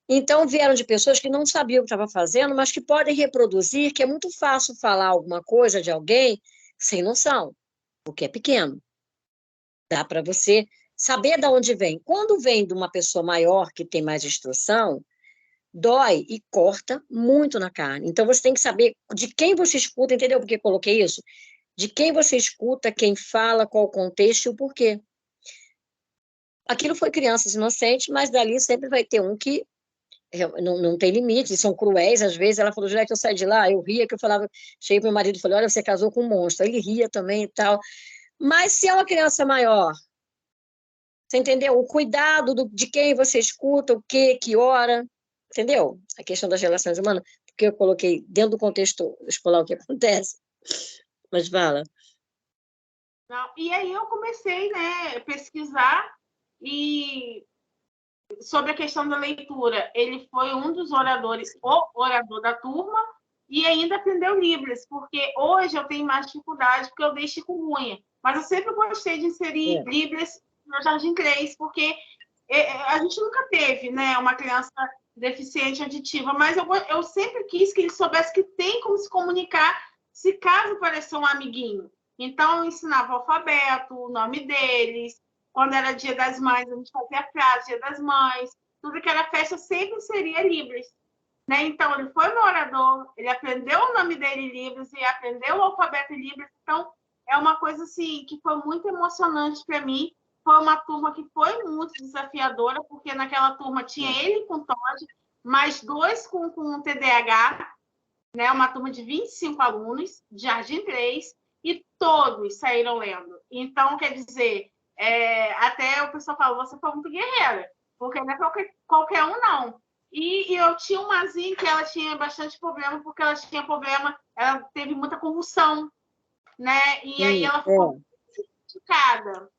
então vieram de pessoas que não sabiam o que estava fazendo, mas que podem reproduzir, que é muito fácil falar alguma coisa de alguém sem noção, porque é pequeno. Dá para você saber de onde vem. Quando vem de uma pessoa maior, que tem mais instrução, dói e corta muito na carne. Então, você tem que saber de quem você escuta, entendeu por que eu coloquei isso? De quem você escuta, quem fala, qual o contexto e o porquê. Aquilo foi crianças inocentes, mas dali sempre vai ter um que não tem limite, são cruéis, às vezes. Ela falou, Juliette, eu saí de lá, eu ria, que eu falava, cheguei para o meu marido e falei, olha, você casou com um monstro. Ele ria também e tal. Mas se é uma criança maior, você entendeu? O cuidado de quem você escuta, o que hora, entendeu? A questão das relações humanas, porque eu coloquei dentro do contexto escolar o que acontece. Mas fala. Não, e aí eu comecei, né, a pesquisar e sobre a questão da leitura. Ele foi um dos oradores, o orador da turma, e ainda aprendeu Libras, porque hoje eu tenho mais dificuldade porque eu dei chikungunya. Mas eu sempre gostei de inserir Libras no Jardim 3, porque a gente nunca teve, né, uma criança deficiente auditiva, mas eu sempre quis que ele soubesse que tem como se comunicar se caso aparecer um amiguinho. Então, eu ensinava o alfabeto, o nome deles. Quando era Dia das Mães, a gente fazia frase, Dia das Mães. Tudo que era festa sempre seria Libras. Né? Então, ele foi meu orador, ele aprendeu o nome dele em Libras e aprendeu o alfabeto em Libras. Então, é uma coisa assim, que foi muito emocionante para mim. Foi uma turma que foi muito desafiadora, porque naquela turma tinha ele com TOD, mais 2 com TDAH, né? Uma turma de 25 alunos, de Jardim 3, e todos saíram lendo. Então, quer dizer, até o pessoal falou, você foi muito guerreira, porque não é qualquer um, não. E eu tinha uma Zinha que ela tinha bastante problema, porque ela tinha problema, ela teve muita convulsão, né? E aí ela ficou criticada,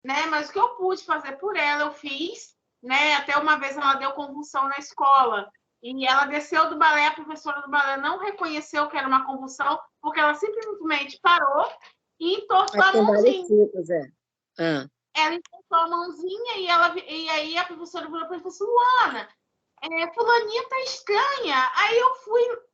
né? Mas o que eu pude fazer por ela, eu fiz, né? Até uma vez ela deu convulsão na escola. E ela desceu do balé, a professora do balé não reconheceu que era uma convulsão, porque ela simplesmente parou e entortou a Tem vários mãozinha. tipos, Ela entortou a mãozinha e aí a professora virou para ela e falou assim, Luana, fulaninha tá estranha. Aí eu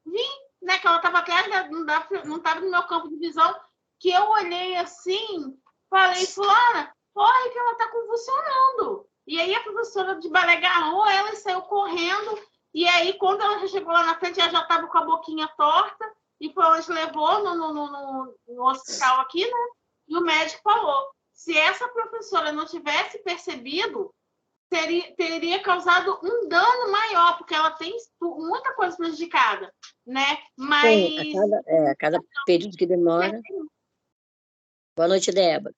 vim, né, que ela estava atrás, não estava no meu campo de visão, que eu olhei assim, falei, fulana, corre que ela tá convulsionando. E aí a professora de balé agarrou ela e saiu correndo. E aí, quando ela chegou lá na frente, ela já estava com a boquinha torta e foi onde levou no hospital aqui, né? E o médico falou, se essa professora não tivesse percebido, teria causado um dano maior, porque ela tem muita coisa prejudicada, né? Mas... Sim, a cada período que demora... Boa noite, Débora.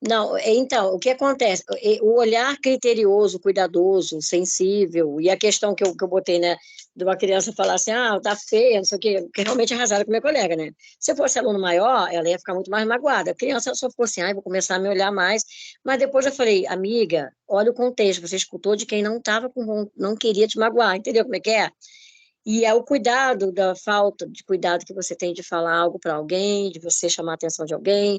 Não, então, o que acontece? O olhar criterioso, cuidadoso, sensível, e a questão que eu botei, né, de uma criança falar assim, tá feia, não sei o quê, porque realmente arrasaram com minha colega, né? Se eu fosse aluno maior, ela ia ficar muito mais magoada. A criança só ficou assim, vou começar a me olhar mais, mas depois eu falei, amiga, olha o contexto, você escutou de quem não queria te magoar, entendeu como é que é? E é o cuidado da falta de cuidado que você tem de falar algo para alguém, de você chamar a atenção de alguém,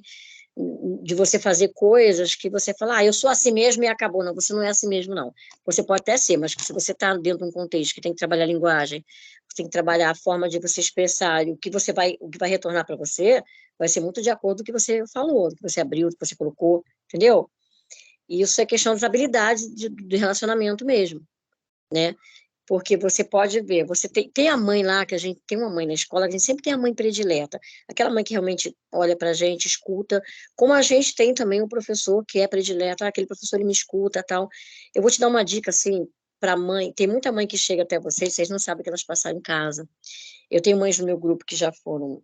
de você fazer coisas que você fala, eu sou assim mesmo e acabou. Não, você não é assim mesmo, não. Você pode até ser, mas se você está dentro de um contexto que tem que trabalhar a linguagem, você tem que trabalhar a forma de você expressar, e o que vai retornar para você vai ser muito de acordo com o que você falou, do que você abriu, do que você colocou, entendeu? E isso é questão das habilidades de relacionamento mesmo, né? Porque você pode ver, você tem a mãe lá, que a gente tem uma mãe na escola, a gente sempre tem a mãe predileta, aquela mãe que realmente olha para a gente, escuta, como a gente tem também um professor que é predileto, aquele professor ele me escuta, tal. Eu vou te dar uma dica, assim, para mãe, tem muita mãe que chega até vocês não sabem o que elas passaram em casa. Eu tenho mães no meu grupo que já foram,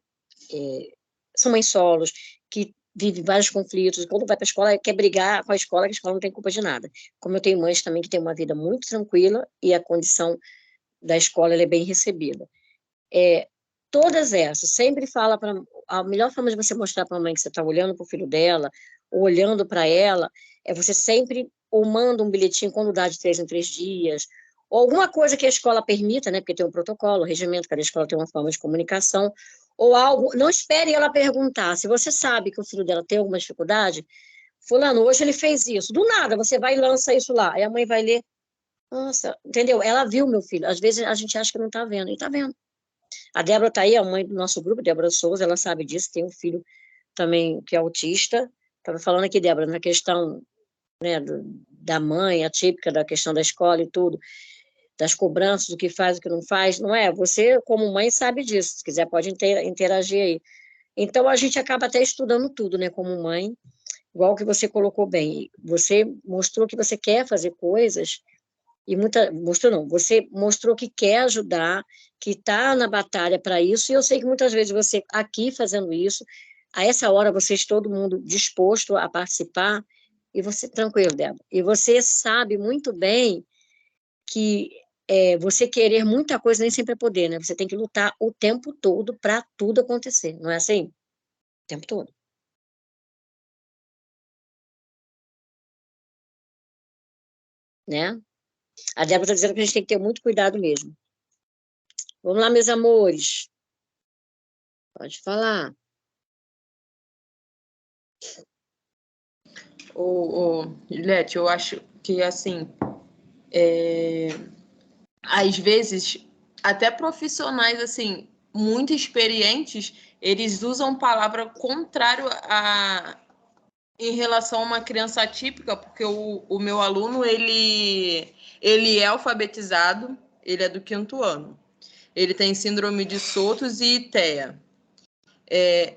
são mães solos, que vive vários conflitos, quando vai para a escola quer brigar com a escola, que a escola não tem culpa de nada. Como eu tenho mães também que têm uma vida muito tranquila e a condição da escola ela é bem recebida. Todas essas, sempre fala para a melhor forma de você mostrar para a mãe que você está olhando para o filho dela, ou olhando para ela, é você sempre ou manda um bilhetinho quando dá de 3 em 3 dias, ou alguma coisa que a escola permita, né, porque tem um protocolo, um regimento, cada escola tem uma forma de comunicação, ou algo, não espere ela perguntar, se você sabe que o filho dela tem alguma dificuldade, fulano, hoje ele fez isso, do nada, você vai e lança isso lá, aí a mãe vai ler, nossa, entendeu? Ela viu meu filho, às vezes a gente acha que não está vendo, e está vendo. A Débora está aí, a mãe do nosso grupo, Débora Souza, ela sabe disso, tem um filho também que é autista, estava falando aqui, Débora, na questão, né, da mãe, atípica, da questão da escola e tudo, das cobranças, do que faz, o que não faz, não é? Você, como mãe, sabe disso, se quiser pode interagir aí. Então, a gente acaba até estudando tudo, né, como mãe, igual que você colocou bem, você mostrou que você quer fazer coisas, você mostrou que quer ajudar, que está na batalha para isso, e eu sei que muitas vezes você aqui fazendo isso, a essa hora vocês todo mundo disposto a participar, e você, tranquilo, Débora, e você sabe muito bem que você querer muita coisa nem sempre é poder, né? Você tem que lutar o tempo todo para tudo acontecer, não é assim? O tempo todo. Né? A Débora está dizendo que a gente tem que ter muito cuidado mesmo. Vamos lá, meus amores. Pode falar. Juliette, eu acho que, assim, às vezes, até profissionais, assim, muito experientes, eles usam palavra contrária em relação a uma criança atípica, porque o meu aluno, ele é alfabetizado, ele é do 5º ano. Ele tem síndrome de Sotos e TEA.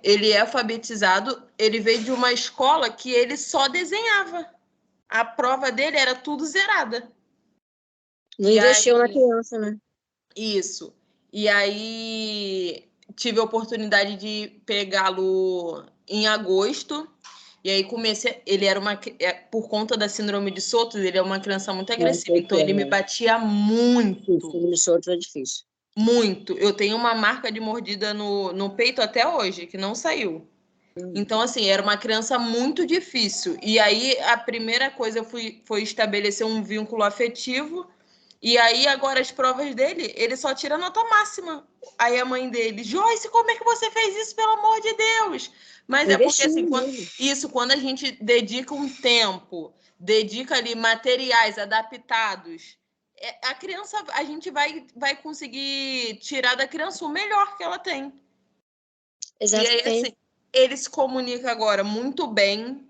Ele é alfabetizado, ele veio de uma escola que ele só desenhava. A prova dele era tudo zerada. Não investiu na criança, né? Isso. E aí tive a oportunidade de pegá-lo em agosto. E aí comecei. Ele era por conta da síndrome de Sotos, ele é uma criança muito agressiva. Então ele me batia muito. Síndrome de Sotos é difícil. Muito. Eu tenho uma marca de mordida no peito até hoje, que não saiu. Então, assim, era uma criança muito difícil. E aí, a primeira coisa foi estabelecer um vínculo afetivo. E aí, agora, as provas dele, ele só tira nota máxima. Aí a mãe dele, Joyce, como é que você fez isso, pelo amor de Deus? Mas é porque, assim, quando a gente dedica um tempo, dedica ali materiais adaptados, a criança, a gente vai conseguir tirar da criança o melhor que ela tem. Exatamente. E aí, assim, ele se comunica agora muito bem.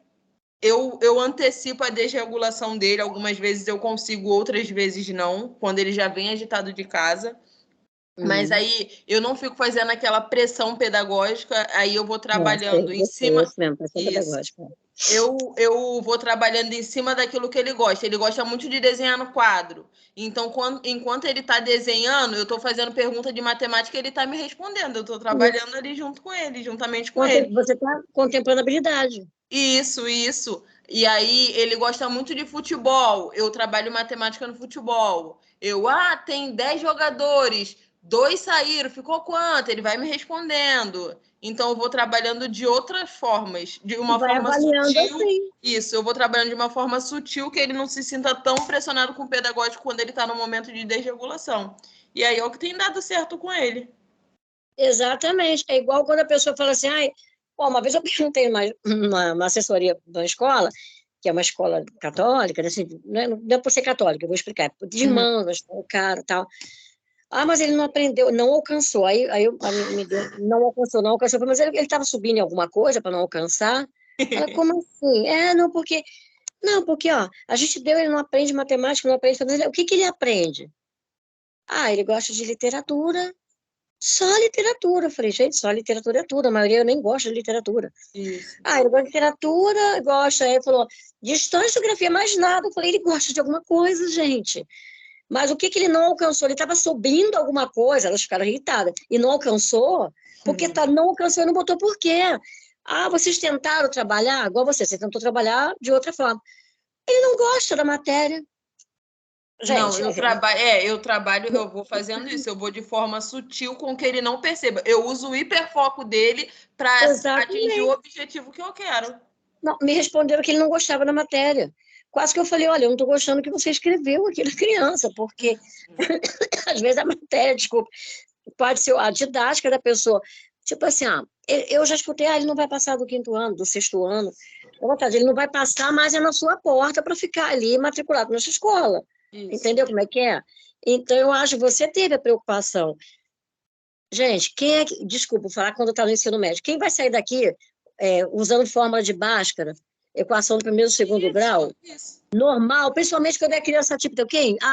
Eu antecipo a desregulação dele. Algumas vezes eu consigo, outras vezes não, quando ele já vem agitado de casa. Mas aí eu não fico fazendo aquela pressão pedagógica, aí eu vou trabalhando em cima. Isso mesmo, pressão pedagógica. Eu vou trabalhando em cima daquilo que ele gosta. Ele gosta muito de desenhar no quadro. Então, enquanto ele está desenhando, eu estou fazendo pergunta de matemática e ele está me respondendo. Eu estou trabalhando ali junto com ele, juntamente com ele. Você está contemplando a habilidade. Isso. E aí, ele gosta muito de futebol. Eu trabalho matemática no futebol. Tem 10 jogadores, 2 saíram, ficou quanto? Ele vai me respondendo. Então, eu vou trabalhando de outras formas, de uma forma sutil. Assim. Isso, eu vou trabalhando de uma forma sutil que ele não se sinta tão pressionado com o pedagógico quando ele está no momento de desregulação. E aí é o que tem dado certo com ele. Exatamente. É igual quando a pessoa fala assim, uma vez eu perguntei uma assessoria da escola, que é uma escola católica, assim, não é por ser católica, eu vou explicar, de irmãos, uma cara e tal. Mas ele não aprendeu, não alcançou. Aí me deu, não alcançou, mas ele estava subindo em alguma coisa para não alcançar. Ela, como assim? Porque, a gente deu, ele não aprende matemática, não aprende. O que ele aprende? Ele gosta de literatura, só literatura. Eu falei, gente, só literatura é tudo, a maioria nem gosta de literatura. Isso. Ele gosta de literatura, gosta. Aí ele falou, de história e geografia, mais nada. Eu falei, ele gosta de alguma coisa, gente. Mas o que ele não alcançou? Ele estava subindo alguma coisa, elas ficaram irritadas, e não alcançou, porque não alcançou e não botou por quê. Vocês tentaram trabalhar, igual você tentou trabalhar de outra forma. Ele não gosta da matéria. Gente, eu vou fazendo isso, eu vou de forma sutil com que ele não perceba. Eu uso o hiperfoco dele para atingir o objetivo que eu quero. Não, me responderam que ele não gostava da matéria. Quase que eu falei, olha, eu não estou gostando que você escreveu aqui da criança, porque às vezes a matéria, desculpa, pode ser a didática da pessoa. Tipo assim, eu já escutei, ele não vai passar do 5º ano, do 6º ano. Ele não vai passar, mas é na sua porta para ficar ali matriculado nessa escola. Isso. Entendeu como é que é? Então, eu acho que você teve a preocupação. Gente, desculpa falar quando está no ensino médio, quem vai sair daqui usando fórmula de Bhaskara, equação do 1º e 2º grau, normal, principalmente quando é criança típica,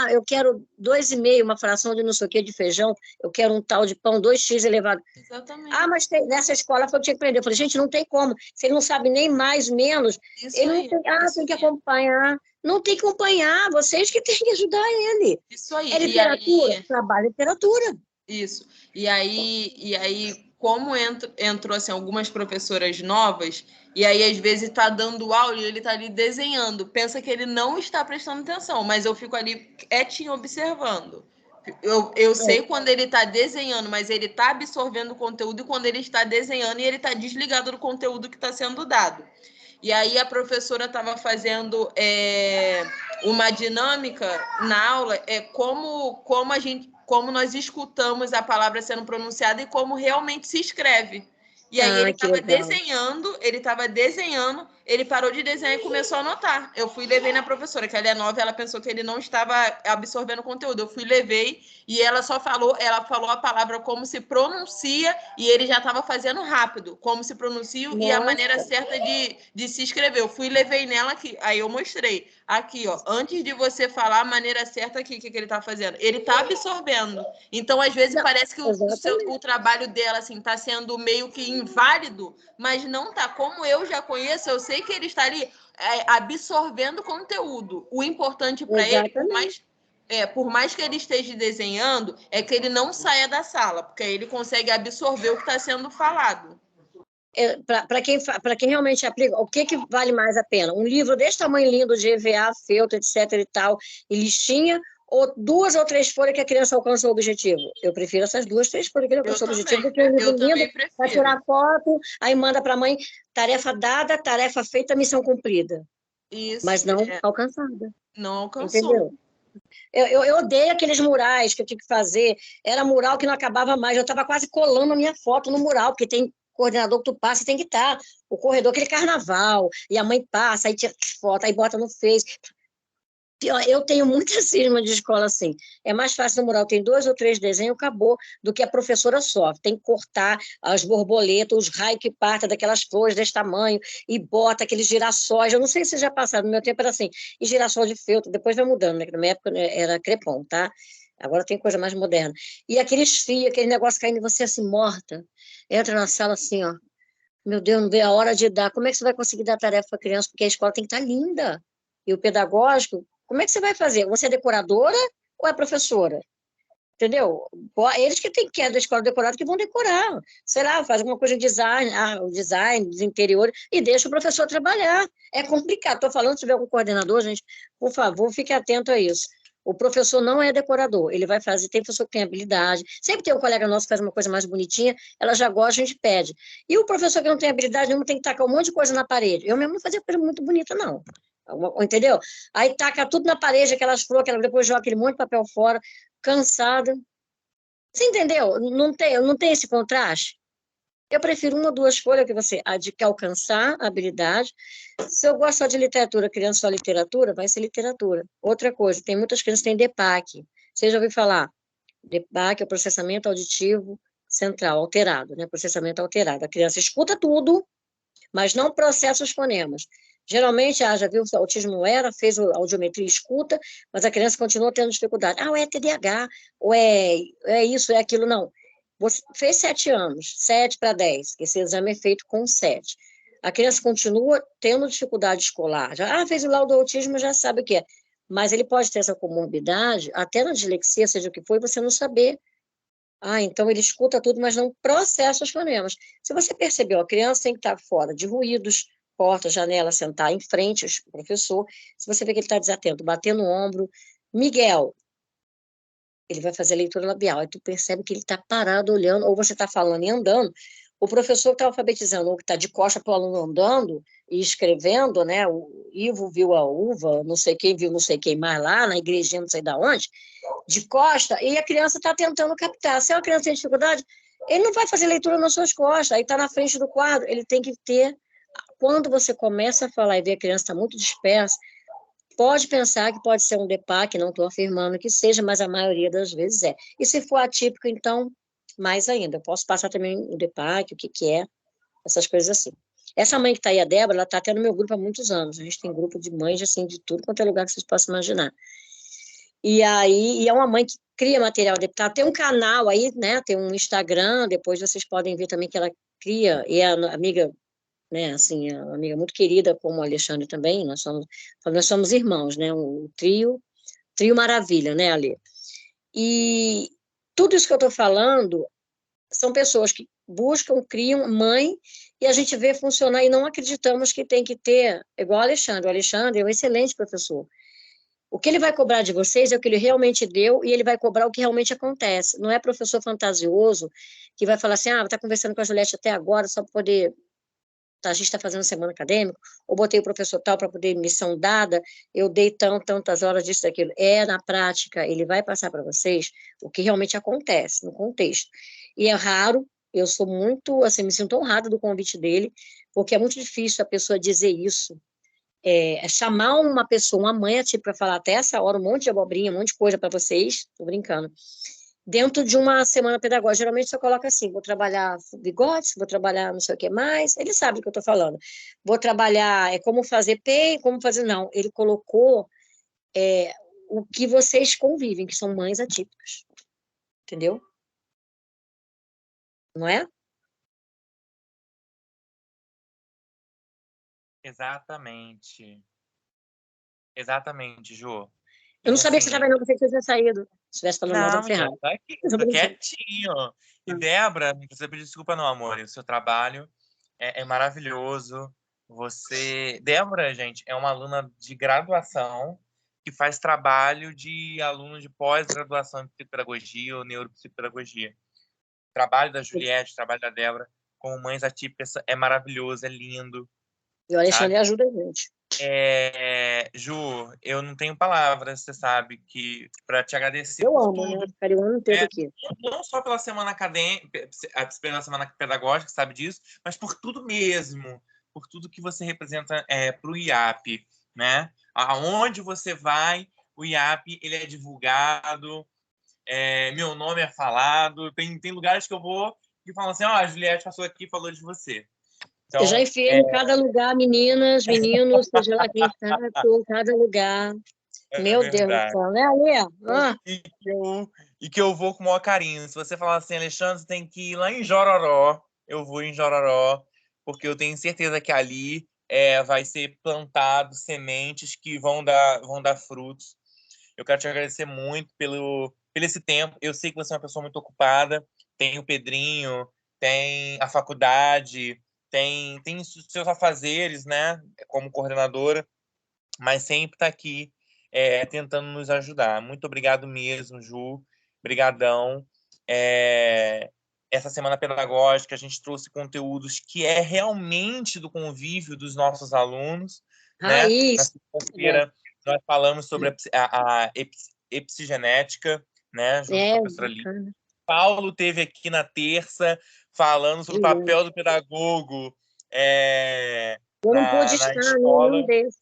eu quero 2,5, uma fração de não sei o que de feijão, eu quero um tal de pão, 2x elevado. Exatamente. Mas nessa escola eu tinha que aprender. Eu falei, gente, não tem como, se ele não sabe nem mais, menos, ele não tem, tem que acompanhar. Não tem que acompanhar, vocês que têm que ajudar ele. Isso aí. É literatura, trabalha literatura. Isso. E aí como entrou assim, algumas professoras novas, e aí às vezes está dando aula e ele está ali desenhando, pensa que ele não está prestando atenção, mas eu fico ali quietinho observando. Eu sei quando ele está desenhando, mas ele está absorvendo o conteúdo, e quando ele está desenhando e ele está desligado do conteúdo que está sendo dado. E aí a professora estava fazendo uma dinâmica na aula, como nós escutamos a palavra sendo pronunciada e como realmente se escreve. E aí ele estava desenhando, ele parou de desenhar e começou a anotar. Eu fui e levei na professora, que ela é nova, ela pensou que ele não estava absorvendo o conteúdo. Eu fui e levei, e ela falou a palavra como se pronuncia, e ele já estava fazendo rápido, como se pronuncia. Nossa. E a maneira certa de se escrever. Eu fui e levei nela aqui, aí eu mostrei. Aqui, antes de você falar a maneira certa aqui, o que ele está fazendo? Ele está absorvendo. Então, às vezes, parece que o trabalho dela assim, está sendo meio que inválido, mas não tá. Como eu já conheço, eu sei que ele está ali absorvendo conteúdo. O importante para ele, por mais que ele esteja desenhando, é que ele não saia da sala, porque aí ele consegue absorver o que está sendo falado. Para quem realmente aplica, o que vale mais a pena? Um livro desse tamanho lindo de EVA, feltro, etc. e tal, e listinha, ou 2 ou 3 folhas que a criança alcançou o objetivo? Eu prefiro essas 2, 3 folhas que ele alcançou o objetivo, do que um livro lindo, vai tirar foto, aí manda para a mãe, tarefa dada, tarefa feita, missão cumprida. Isso, mas não alcançada. Não alcançou. Entendeu? Eu odeio aqueles murais que eu tinha que fazer. Era mural que não acabava mais. Eu estava quase colando a minha foto no mural, porque tem coordenador que tu passa e tem que estar. O corredor, aquele carnaval, e a mãe passa, aí tira foto, aí bota no Face. Eu tenho muita cisma de escola assim. É mais fácil no mural, tem 2 ou 3 desenhos, acabou, do que a professora sofre. Tem que cortar as borboletas, os raios que partem daquelas flores desse tamanho, e bota aqueles girassóis. Eu não sei se já passaram, no meu tempo era assim, e girassol de feltro, depois vai mudando, né? Na minha época era crepom, tá? Agora tem coisa mais moderna. E aqueles fios, aquele negócio caindo em você assim, morta. Entra na sala assim, ó. Meu Deus, não vê a hora de dar. Como é que você vai conseguir dar tarefa para a criança? Porque a escola tem que estar linda. E o pedagógico, como é que você vai fazer? Você é decoradora ou é professora? Entendeu? Eles que é da escola decorada que vão decorar. Sei lá, faz alguma coisa de design, o design dos interiores, e deixa o professor trabalhar. É complicado. Estou falando, se tiver algum coordenador, gente, por favor, fique atento a isso. O professor não é decorador, ele vai fazer, tem professor que tem habilidade. Sempre tem um colega nosso que faz uma coisa mais bonitinha, ela já gosta, a gente pede. E o professor que não tem habilidade nenhuma tem que tacar um monte de coisa na parede. Eu mesmo não fazia coisa muito bonita, não. Entendeu? Aí taca tudo na parede, aquelas flores, depois joga aquele monte de papel fora, cansada. Você entendeu? Não tem esse contraste? Eu prefiro 1 ou 2 folhas que você de que alcançar a habilidade. Se eu gosto só de literatura, criança só literatura, vai ser literatura. Outra coisa, tem muitas crianças que têm DPAC. Você já ouviu falar? DPAC é o processamento auditivo central, alterado, né? Processamento alterado. A criança escuta tudo, mas não processa os fonemas. Geralmente, já viu, o autismo era, fez a audiometria e escuta, mas a criança continua tendo dificuldade. Ou é TDAH, ou é isso, é aquilo, não. Você fez 7 anos, 7 para 10, esse exame é feito com 7. A criança continua tendo dificuldade escolar. Fez o laudo do autismo, já sabe o que é. Mas ele pode ter essa comorbidade, até na dislexia, seja o que for, você não saber. Então ele escuta tudo, mas não processa os fonemas. Se você percebeu, a criança tem que estar fora de ruídos, porta, janela, sentar em frente ao professor. Se você vê que ele está desatento, bater no ombro, Miguel, ele vai fazer leitura labial. Aí tu percebe que ele está parado olhando, ou você está falando e andando. O professor que está alfabetizando, ou que está de costa para o aluno andando e escrevendo, né? O Ivo viu a uva, não sei quem viu não sei quem mais lá, na igrejinha, não sei de onde, de costa, e a criança está tentando captar. Se a criança tem dificuldade, ele não vai fazer leitura nas suas costas, aí está na frente do quadro, ele tem que ter. Quando você começa a falar e vê a criança está muito dispersa, pode pensar que pode ser um DPAC, não estou afirmando que seja, mas a maioria das vezes é. E se for atípico, então, mais ainda. Eu posso passar também o DPAC, o que é, essas coisas assim. Essa mãe que está aí, a Débora, ela está até no meu grupo há muitos anos. A gente tem grupo de mães, assim, de tudo quanto é lugar que vocês possam imaginar. E é uma mãe que cria material adaptado. Tem um canal aí, né? Tem um Instagram, depois vocês podem ver também que ela cria, e é a amiga, né, assim, é uma amiga muito querida, como o Alexandre também, nós somos irmãos, né? O trio Maravilha, né, Ale? E tudo isso que eu estou falando são pessoas que buscam, criam, mãe, e a gente vê funcionar e não acreditamos que tem que ter, igual o Alexandre é um excelente professor. O que ele vai cobrar de vocês é o que ele realmente deu e ele vai cobrar o que realmente acontece. Não é professor fantasioso que vai falar assim, está conversando com a Juliette até agora só para poder... a gente está fazendo semana acadêmica, ou botei o professor tal para poder missão dada, eu dei tantas horas disso, daquilo. Na prática, ele vai passar para vocês o que realmente acontece no contexto. E é raro, eu sou muito, assim, me sinto honrada do convite dele, porque é muito difícil a pessoa dizer isso. Chamar uma pessoa, uma mãe, tipo, para falar até essa hora, um monte de abobrinha, um monte de coisa para vocês, tô brincando, dentro de uma semana pedagógica. Geralmente você coloca assim, vou trabalhar bigodes, vou trabalhar não sei o que mais, ele sabe do que eu estou falando. Vou trabalhar como fazer PEI, como fazer... Não, ele colocou o que vocês convivem, que são mães atípicas. Entendeu? Não é? Exatamente. Exatamente, Ju. Eu não E sabia que você assim, estava indo, você tinha saído. Se estivesse falando mal, não, estava ferrado. tá aqui, tô quietinho. E Débora, não precisa pedir desculpa não, amor. O seu trabalho é maravilhoso. Débora, gente, é uma aluna de graduação que faz trabalho de aluno de pós-graduação em psicopedagogia ou neuropsicopedagogia. O trabalho da Juliette, o trabalho da Débora com mães atípicas é maravilhoso, é lindo, E o Alexandre sabe? ajuda a gente. Ju, eu não tenho palavras, você sabe, para te agradecer Eu por amo, tudo. né? Ficaria o ano inteiro É, aqui. não só pela semana acadêmica, pela semana pedagógica, sabe disso, mas por tudo mesmo, por tudo que você representa para o IAP, né? Aonde você vai, o IAP ele é divulgado, meu nome é falado, tem lugares que eu vou e falam assim, a Juliette passou aqui e falou de você. Eu já Então, enfiei em cada lugar, meninas, meninos, seja lá quem está, em cada lugar. Meu Deus do verdade. céu, né, Alê? E que eu vou com o maior carinho. Se você falar assim, Alexandre, você tem que ir lá em Jororó, eu vou em Jororó, porque eu tenho certeza que ali vai ser plantado sementes que vão dar frutos. Eu quero te agradecer muito pelo esse tempo. Eu sei que você é uma pessoa muito ocupada. Tem o Pedrinho, tem a faculdade, tem os seus afazeres, né, como coordenadora, mas sempre está aqui tentando nos ajudar. Muito obrigado mesmo, Ju. Obrigadão. Essa semana pedagógica a gente trouxe conteúdos que é realmente do convívio dos nossos alunos, né? Na Raiz. segunda-feira nós falamos sobre a epigenética, né? Junto com a professora Lívia. Bacana. Paulo teve aqui na terça falando sobre o papel do pedagogo Eu não pude na estar escola. nenhum desses.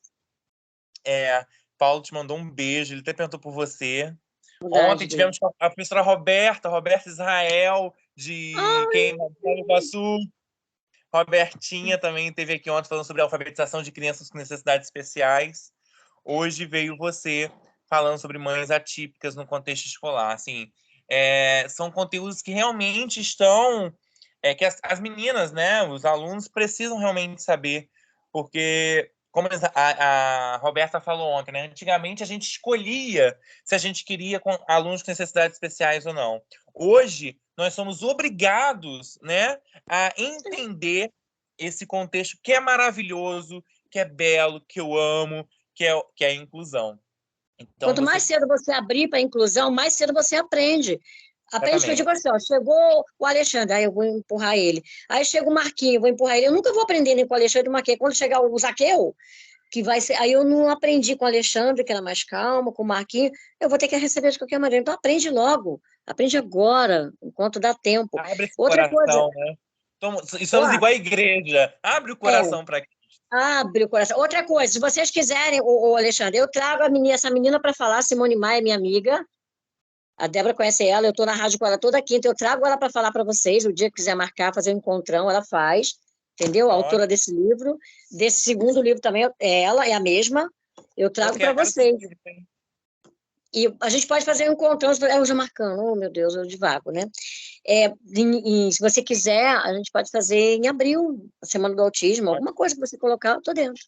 Paulo te mandou um beijo, ele até perguntou por você. Saudade Ontem tivemos a professora Roberta Israel, de Iguaçu. Robertinha também esteve aqui ontem falando sobre a alfabetização de crianças com necessidades especiais. Hoje veio você falando sobre mães atípicas no contexto escolar. Assim, são conteúdos que realmente estão... que as meninas, né, os alunos precisam realmente saber, porque, como a Roberta falou ontem, né, antigamente a gente escolhia se a gente queria com alunos com necessidades especiais ou não. Hoje, nós somos obrigados, né, a entender esse contexto que é maravilhoso, que é belo, que eu amo, que é a inclusão. Então, Quanto mais cedo você abrir para a inclusão, mais cedo você aprende. Aprende que eu digo assim, ó, chegou o Alexandre, aí eu vou empurrar ele. Aí chega o Marquinho, eu vou empurrar ele. Eu nunca vou aprender nem com o Alexandre e o Marquinhos. Quando chegar o Zaqueu, que vai ser... Aí eu não aprendi com o Alexandre, que era mais calmo, com o Marquinhos. Eu vou ter que receber de qualquer maneira. Então aprende logo. Aprende agora, enquanto dá tempo. Abre esse Outra coração, coisa... né? Somos igual a igreja. Abre o coração para abre o coração. Outra coisa, se vocês quiserem, o Alexandre, eu trago essa menina para falar, Simone Maia, minha amiga. A Débora conhece ela, eu estou na rádio com ela toda quinta, eu trago ela para falar para vocês, o dia que quiser marcar, fazer um encontrão, ela faz, entendeu? A autora desse livro, desse segundo livro também, ela é a mesma, eu trago para vocês. E a gente pode fazer um encontrão, eu já marcando, oh meu Deus, eu divago, né? Se você quiser, a gente pode fazer em abril, a Semana do Autismo, alguma coisa que você colocar, eu estou dentro.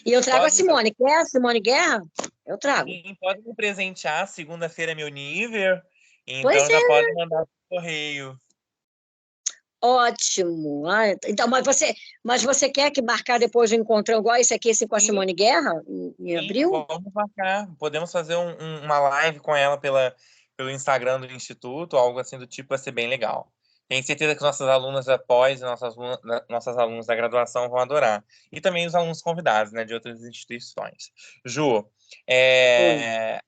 E eu trago a Simone. Quer a Simone Guerra? Eu trago. Sim, pode me presentear. Segunda-feira é meu nível. Então já pode mandar pro correio. Ótimo. Então, mas você quer que marcar depois do encontrão igual esse aqui, com a Simone Guerra, em abril? Vamos marcar. Podemos fazer uma live com ela pelo Instagram do Instituto, algo assim do tipo, vai ser bem legal. Tenho certeza que nossas alunas da pós e nossas alunas da graduação vão adorar. E também os alunos convidados, né, de outras instituições. Ju,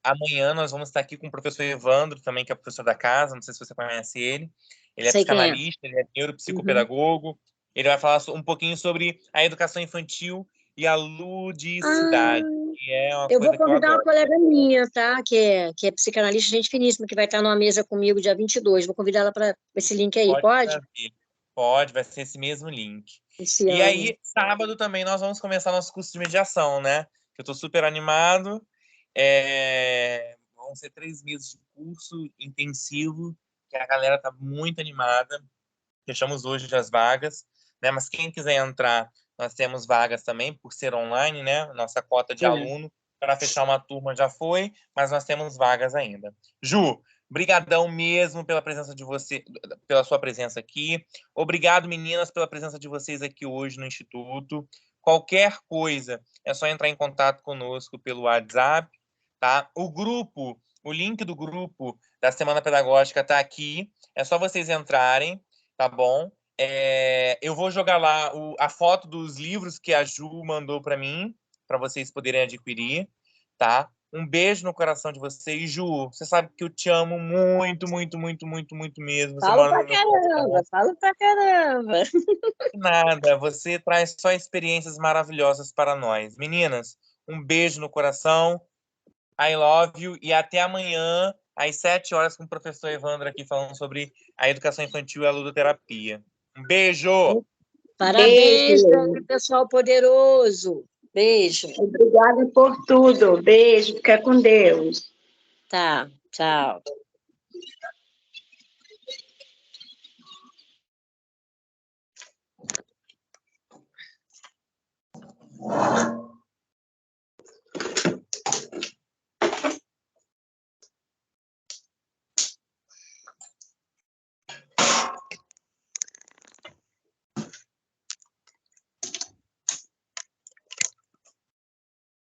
amanhã nós vamos estar aqui com o professor Evandro, também, que é professor da casa, não sei se você conhece ele. Ele é psicanalista, ele é neuropsicopedagogo. Ele vai falar um pouquinho sobre a educação infantil e a ludicidade. Que é uma eu vou coisa convidar que uma colega minha, tá? Que é psicanalista, gente finíssima, que vai estar numa mesa comigo dia 22. Vou convidar ela para esse link aí, pode? Pode, vai ser esse mesmo link. Esse ano. Aí, sábado também, nós vamos começar nosso curso de mediação, né? Eu estou super animado. Vão ser 3 meses de curso intensivo, que a galera está muito animada. Fechamos hoje as vagas, né? Mas quem quiser entrar, nós temos vagas também, por ser online, né? Nossa cota de aluno para fechar uma turma já foi, mas nós temos vagas ainda. Ju, brigadão mesmo pela presença de você, pela sua presença aqui. Obrigado, meninas, pela presença de vocês aqui hoje no Instituto. Qualquer coisa, é só entrar em contato conosco pelo WhatsApp, tá? O link do grupo da Semana Pedagógica está aqui. É só vocês entrarem, tá bom? Eu vou jogar lá a foto dos livros que a Ju mandou para mim, para vocês poderem adquirir, tá? Um beijo no coração de vocês. Ju, você sabe que eu te amo muito, muito, muito, muito, muito mesmo. Você Falo mora pra no meu coração. caramba, falo pra caramba. Nada, você traz só experiências maravilhosas para nós. Meninas, um beijo no coração. I love you. E até amanhã, às 7 horas, com o professor Evandro aqui falando sobre a educação infantil e a ludoterapia. Um beijo! Parabéns, Beijo. pessoal poderoso. Beijo. Obrigada por tudo. Beijo. Fica com Deus. Tá, tchau.